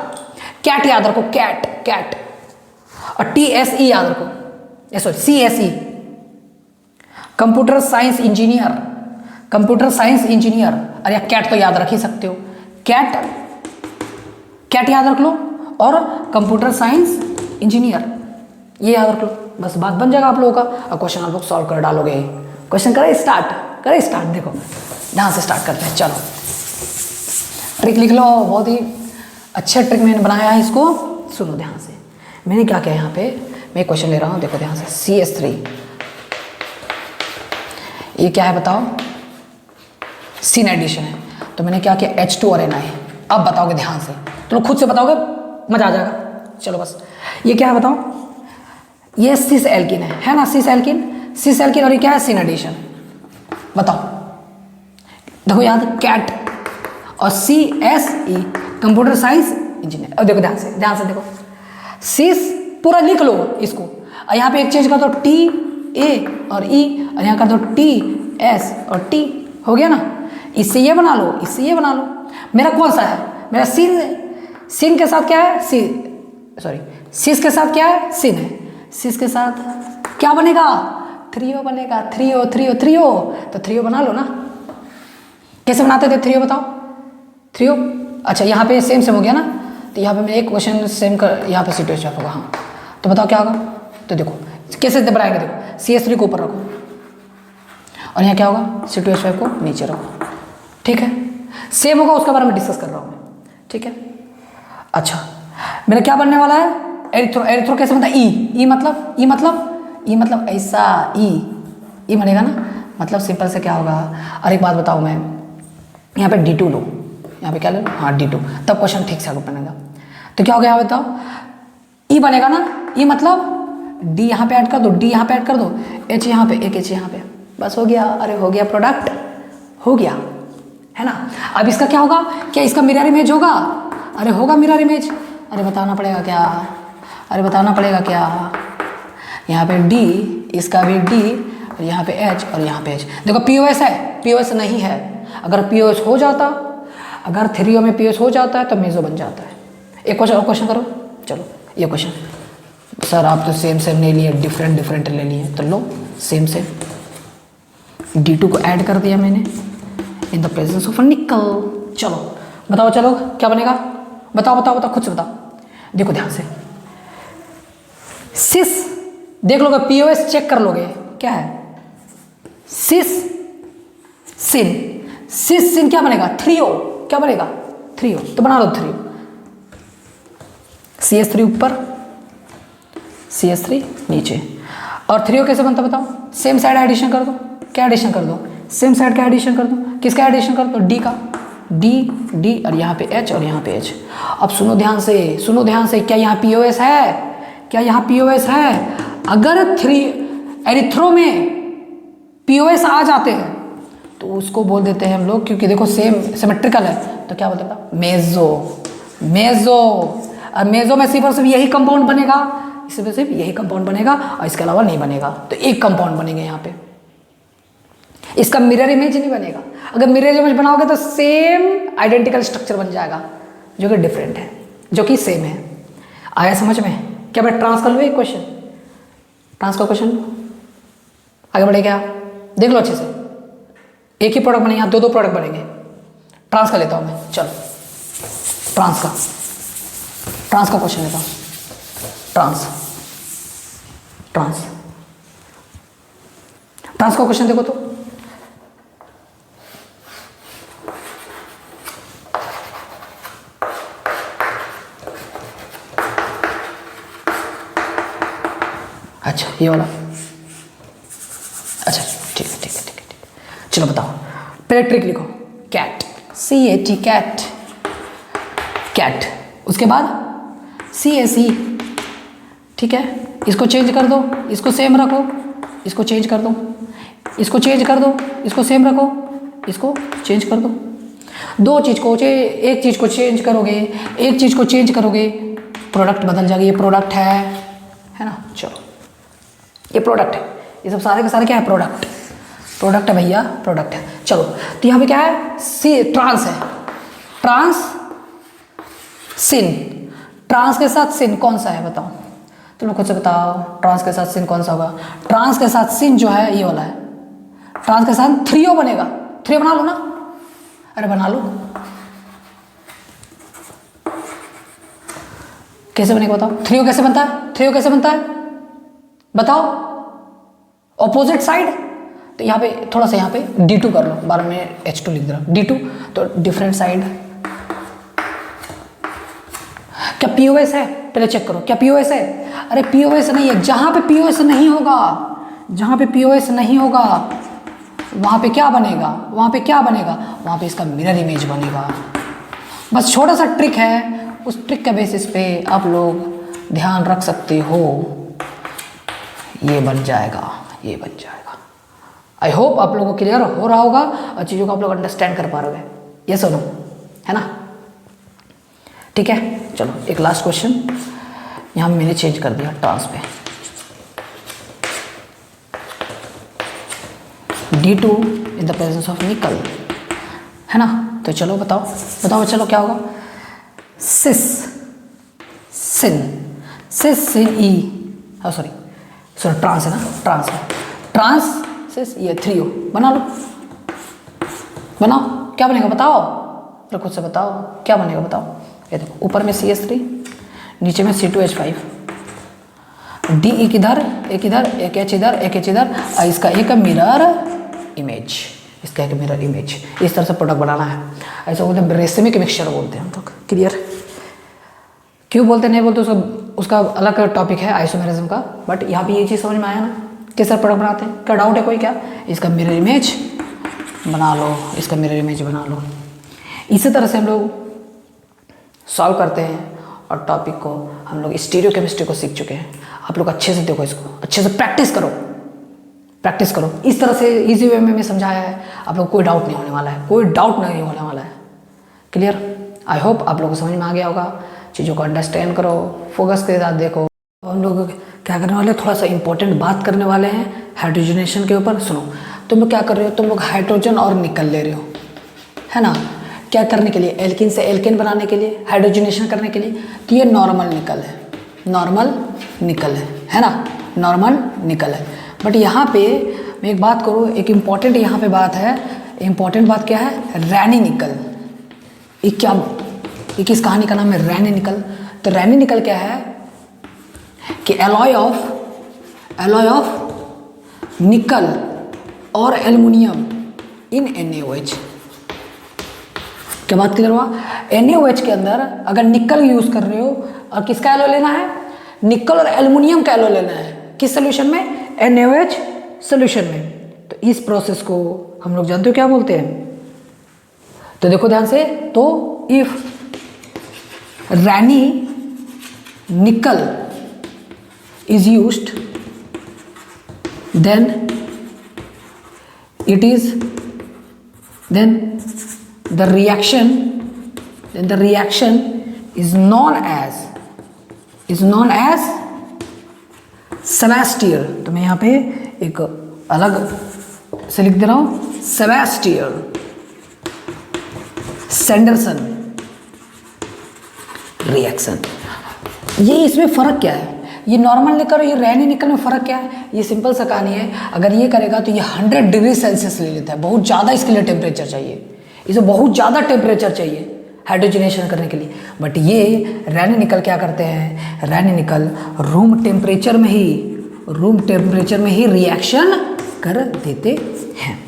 कैट याद रखो, कैट कैट, और TSE याद रखो, sorry CSE, computer science engineer, computer science engineer. अरे कैट तो याद रख ही सकते हो, कैट कैट याद रख लो, और कंप्यूटर साइंस इंजीनियर ये याद रख लो, बस बात बन जाएगा आप लोगों का। और क्वेश्चन आप लोग सॉल्व कर डालोगे। क्वेश्चन करें स्टार्ट, करें स्टार्ट। देखो ध्यान से स्टार्ट करते हैं, चलो ट्रिक लिख लो, बहुत ही अच्छा ट्रिक मैंने बनाया है, इसको सुनो ध्यान से। मैंने क्या किया यहाँ पे, मैं क्वेश्चन ले रहा हूँ, देखो ध्यान से। CS3 ये क्या है बताओ, सिन एडिशन है, तो मैंने क्या किया H2 और Na। अब बताओगे ध्यान से, तो खुद से बताओगे मजा आ जाएगा। चलो बस ये क्या है बताओ, ये सिस एल्किन है ना, सिस एल्किन, सिस एल्किन, और ये क्या है, सिन एडिशन। बताओ, देखो याद, कैट और CSE, कंप्यूटर साइंस इंजीनियर। और देखो ध्यान से, ध्यान से देखो, सिस पूरा लिख लो इसको, और यहाँ पे एक चेंज कर दो TA और E, और यहाँ कर दो TS और T, हो गया ना। इससे ये बना लो, इससे ये बना लो। मेरा कौन सा है, मेरा सिन के साथ क्या है, सिस के साथ क्या है, सिन है। सिस के साथ क्या बनेगा, थ्रियो बनेगा, थ्रियो थ्रियो थ्रियो, तो थ्रियो बना लो ना। कैसे बनाते थे थ्रियो बताओ, थ्रियो। अच्छा यहाँ पे सेम सेम हो गया ना, तो यहाँ पे मैं एक क्वेश्चन सेम कर, यहाँ पे C2H5 होगा, हाँ तो बताओ क्या होगा। तो देखो कैसे बनाएंगे, देखो CS3 को ऊपर रखो, और यहाँ क्या होगा, C2H5 को नीचे रखो, ठीक है। सेम होगा, उसके बारे में डिस्कस कर रहा हूँ मैं, ठीक है। अच्छा मेरा क्या बनने वाला है, एरिथ्रो। एरिथ्रो कैसे बनता है, ई मतलब ऐसा, ई बनेगा ना, मतलब सिंपल से क्या होगा। और एक बात बताऊँ मैं, यहाँ पे D2 लो, यहाँ पे क्या लो, हाँ D2, तब क्वेश्चन ठीक से आगे बनेगा। तो क्या हो गया बताओ, ई बनेगा ना, ई मतलब D यहाँ पे ऐड कर दो, D यहाँ पे ऐड कर दो, H यहाँ पे, एक H यहाँ पे, बस हो गया। अरे हो गया, प्रोडक्ट हो गया, है ना। अब इसका क्या होगा, क्या इसका मिरर इमेज होगा, अरे होगा मिरर इमेज। अरे बताना पड़ेगा क्या, अरे बताना पड़ेगा क्या। यहाँ पे D, इसका भी D, और यहाँ पे H और यहाँ पे H। देखो POS है, POS नहीं है। अगर POS हो जाता, अगर थ्रियो में POS हो जाता है तो मेजो बन जाता है। एक क्वेश्चन और क्वेश्चन करो, चलो ये क्वेश्चन। सर आप तो सेम सेम नहीं लिए, डिफरेंट डिफरेंट ले लिए, तो लो सेम सेम। D2 को ऐड कर दिया मैंने इन द प्रेजेंस ऑफ निकल। चलो बताओ, चलो क्या बनेगा, बताओ बताओ बताओ, खुद से बताओ। देखो ध्यान से, सिस देख लोगे, POS चेक कर लोगे, क्या है, सिस सिन, सिस सिन क्या बनेगा, थ्रियो, क्या बनेगा, थ्रियो, तो बना लो थ्रियो। CS3 ऊपर, CS3 नीचे। और थ्रियो कैसे बनता बताओ, सेम साइड एडिशन कर दो। क्या एडिशन कर दो, सेम साइड का एडिशन कर दो। किसका एडिशन कर दो, D का, D और यहाँ पे H और यहाँ पे H। अब सुनो ध्यान से, सुनो ध्यान से, क्या यहाँ POS है, क्या यहाँ POS है। अगर एरिथ्रो में POS आ जाते हैं तो उसको बोल देते हैं हम लोग, क्योंकि देखो सेम सिमेट्रिकल है, तो क्या बोलते हैं मेजो, मेजो। और मेजो में सिर्फ और सिर्फ यही कंपाउंड बनेगा, इसमें सिर्फ यही कंपाउंड बनेगा और इसके अलावा नहीं बनेगा। तो एक कंपाउंड बनेंगे यहाँ पे, इसका मिरर इमेज नहीं बनेगा। अगर मिरर इमेज बनाओगे तो सेम आइडेंटिकल स्ट्रक्चर बन जाएगा, जो कि डिफरेंट है, जो कि सेम है। आया समझ में, क्या मैं ट्रांस कर लूँ एक क्वेश्चन, ट्रांस का क्वेश्चन आगे बढ़े क्या, देख लो अच्छे से। एक ही प्रोडक्ट बनेगा, दो प्रोडक्ट बनेंगे। ट्रांस का लेता हूँ मैं, चलो ट्रांस का क्वेश्चन लेता हूँ। ट्रांस का क्वेश्चन देखो तो, अच्छा ये वाला, अच्छा ठीक है। चलो बताओ, पहले ट्रिक लिखो, कैट, CAT कैट, कैट, उसके बाद CSE, ठीक है, इसको चेंज कर दो, इसको सेम रखो, इसको चेंज कर दो, इसको चेंज कर दो, इसको सेम रखो, इसको चेंज कर दो। दो चीज़ को एक चीज़ को चेंज करोगे, एक चीज़ को चेंज करोगे, प्रोडक्ट बदल जाएगा। ये प्रोडक्ट है ना। चलो ये प्रोडक्ट है, ये सब सारे के सारे क्या है, प्रोडक्ट। प्रोडक्ट है भैया, प्रोडक्ट है। चलो तो यहाँ पे क्या है, सी ट्रांस है, ट्रांस सिन। ट्रांस के साथ सिन कौन सा है बताओ, तुम लोग खुद से बताओ। ट्रांस के साथ सिन कौन सा होगा? ट्रांस के साथ सिन जो है ये वाला है। ट्रांस के साथ थ्रियो बनेगा। थ्रियो बना लो ना, अरे बना लो। कैसे बनेगा बताओ? थ्रियो कैसे बनता है? थ्रियो कैसे बनता है बताओ? Opposite side. तो यहाँ पे थोड़ा सा यहाँ पे D2 कर लो, बार में H2 लिख दे रहा हूँ, D2 तो डिफरेंट साइड। क्या POS है? पहले चेक करो क्या POS है। अरे POS नहीं है। जहाँ पे POS नहीं होगा, जहाँ पे POS नहीं होगा वहाँ पे क्या बनेगा, वहाँ पे क्या बनेगा, वहाँ पे इसका मिरर इमेज बनेगा। बस छोटा सा ट्रिक है, उस ट्रिक के बेसिस पे आप लोग ध्यान रख सकते हो। ये बन जाएगा, ये बन जाएगा। आई होप आप लोगों को क्लियर हो रहा होगा और चीज़ों को आप लोग अंडरस्टैंड कर पा रहे हो। ये सुनो, है ना? ठीक है, चलो एक लास्ट क्वेश्चन यहाँ मैंने चेंज कर दिया ट्रांस पे। D2 in the presence of निकल, है ना? तो चलो बताओ बताओ, चलो क्या होगा? सिस सिन, सिस सिन ई, हाँ सॉरी ट्रांस है ना, ट्रांस है, ट्रांस सिस ये थ्रियो। बना लो, बनाओ, क्या बनेगा बताओ, तो खुद से बताओ क्या बनेगा बताओ। ये देखो ऊपर में CS3, नीचे में C2H5, D एक इधर, एक इधर, एक H इधर, एक H इधर, और इसका एक मिरर इमेज, इसका एक मिरर इमेज। इस तरह से प्रोडक्ट बनाना है। ऐसा बोलते हैं रेसिमिक मिक्सचर बोलते हैं हम लोग। क्लियर? क्यों बोलते नहीं बोलते उसका अलग टॉपिक है आइसोमेरिज्म का, बट यहाँ पे ये चीज़ समझ में आया ना, किस तरह प्रोडक्ट बनाते हैं। क्या डाउट है कोई? क्या इसका मिरर इमेज बना लो, इसका मिरर इमेज बना लो। इसी तरह से हम लोग सॉल्व करते हैं और टॉपिक को हम लोग स्टीरियो केमिस्ट्री को सीख चुके हैं। आप लोग अच्छे से देखो, इसको अच्छे से प्रैक्टिस करो, प्रैक्टिस करो। इस तरह से इजी वे में मैं समझाया है, आप लोग कोई डाउट नहीं होने वाला है, कोई डाउट नहीं होने वाला है। क्लियर? आई होप आप लोगों को समझ में आ गया होगा। चीज़ों को अंडरस्टैंड करो, फोकस के साथ देखो। हम लोग क्या करने वाले, थोड़ा सा इंपॉर्टेंट बात करने वाले हैं हाइड्रोजनेशन के ऊपर। सुनो, तुम लोग क्या कर रहे हो, तुम लोग हाइड्रोजन और निकल ले रहे हो, है ना? क्या करने के लिए? एल्किन से एल्केन बनाने के लिए, हाइड्रोजनेशन करने के लिए। तो ये नॉर्मल निकल है, नॉर्मल निकल है ना? नॉर्मल निकल है। बट यहाँ पे मैं एक बात करूँ, एक इम्पॉर्टेंट यहाँ पे बात है। इम्पॉर्टेंट बात क्या है? रैनी निकल। ये क्या, ये किस कहानी का नाम है? रैनी निकल। तो रैनी निकल क्या है कि एलॉय ऑफ निकल और एल्युमिनियम इन NaOH। क्या बात क्लियर हुआ? NaOH के अंदर अगर निकल यूज कर रहे हो और किसका एलो लेना है? निकल और एल्युमिनियम का एलो लेना है। किस सोल्यूशन में? NaOH सोल्यूशन में। तो इस प्रोसेस को हम लोग जानते हो क्या बोलते हैं? तो देखो ध्यान से, तो इफ रैनी निकल is used, then it is, then the reaction is known as सेबेस्टियर। तो मैं यहाँ पे एक अलग से लिख दे रहा हूँ, सेबेस्टियर सैंडरसन रिएक्शन। ये इसमें फ़र्क क्या है? ये नॉर्मल निकल और ये रैनी निकल में फ़र्क क्या है? ये सिंपल सा कहानी है। अगर ये करेगा तो ये 100 डिग्री सेल्सियस ले लेता है, बहुत ज़्यादा इसके लिए टेम्परेचर चाहिए, इसे बहुत ज़्यादा टेम्परेचर चाहिए हाइड्रोजनेशन करने के लिए। बट ये रैनी निकल क्या करते हैं? रैनी निकल रूम टेम्परेचर में ही रिएक्शन कर देते हैं।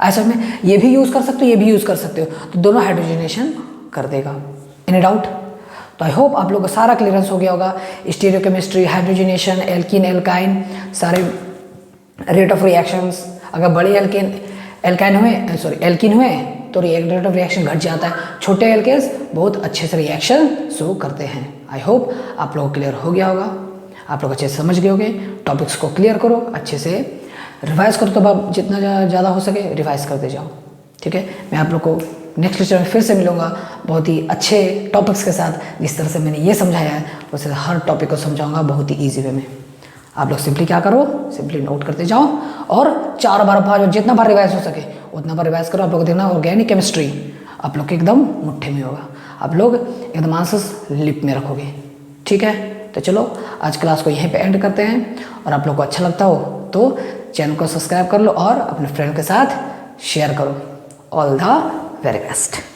ऐसा में ये भी यूज़ कर सकते हो, ये भी यूज़ कर सकते हो, तो दोनों हाइड्रोजनेशन कर देगा। Any doubt? तो आई होप आप लोगों का सारा क्लियरेंस हो गया होगा। स्टीरियोकेमिस्ट्री, हाइड्रोजनेशन, एल्कीन, एल्काइन, सारे रेट ऑफ रिएक्शंस। अगर बड़े एल्कीन हुए तो रेट ऑफ रिएक्शन घट जाता है, छोटे एल्केन्स बहुत अच्छे से रिएक्शन शो करते हैं। आई होप आप लोगों को क्लियर हो गया होगा। आप लोग अच्छे से समझ गए होंगे। टॉपिक्स को क्लियर करो, अच्छे से रिवाइज करो, तो आप जितना ज़्यादा हो सके रिवाइज करते जाओ, ठीक है। मैं आप लोग को नेक्स्ट लेक्चर में फिर से मिलूंगा बहुत ही अच्छे टॉपिक्स के साथ। जिस तरह से मैंने ये समझाया है वैसे हर टॉपिक को समझाऊंगा बहुत ही ईजी वे में। आप लोग सिंपली क्या करो, सिंपली नोट करते जाओ और 4 बार 5 जितना बार रिवाइज हो सके उतना बार रिवाइज करो। आप लोग देखना ऑर्गेनिक केमिस्ट्री आप लोग के एकदम मुट्ठी में होगा, आप लोग एकदम आंसर्स लिप में रखोगे, ठीक है। तो चलो आज क्लास को यहीं पे एंड करते हैं, और आप लोग को अच्छा लगता हो तो चैनल को सब्सक्राइब कर लो और अपने फ्रेंड के साथ शेयर करो। All the very best.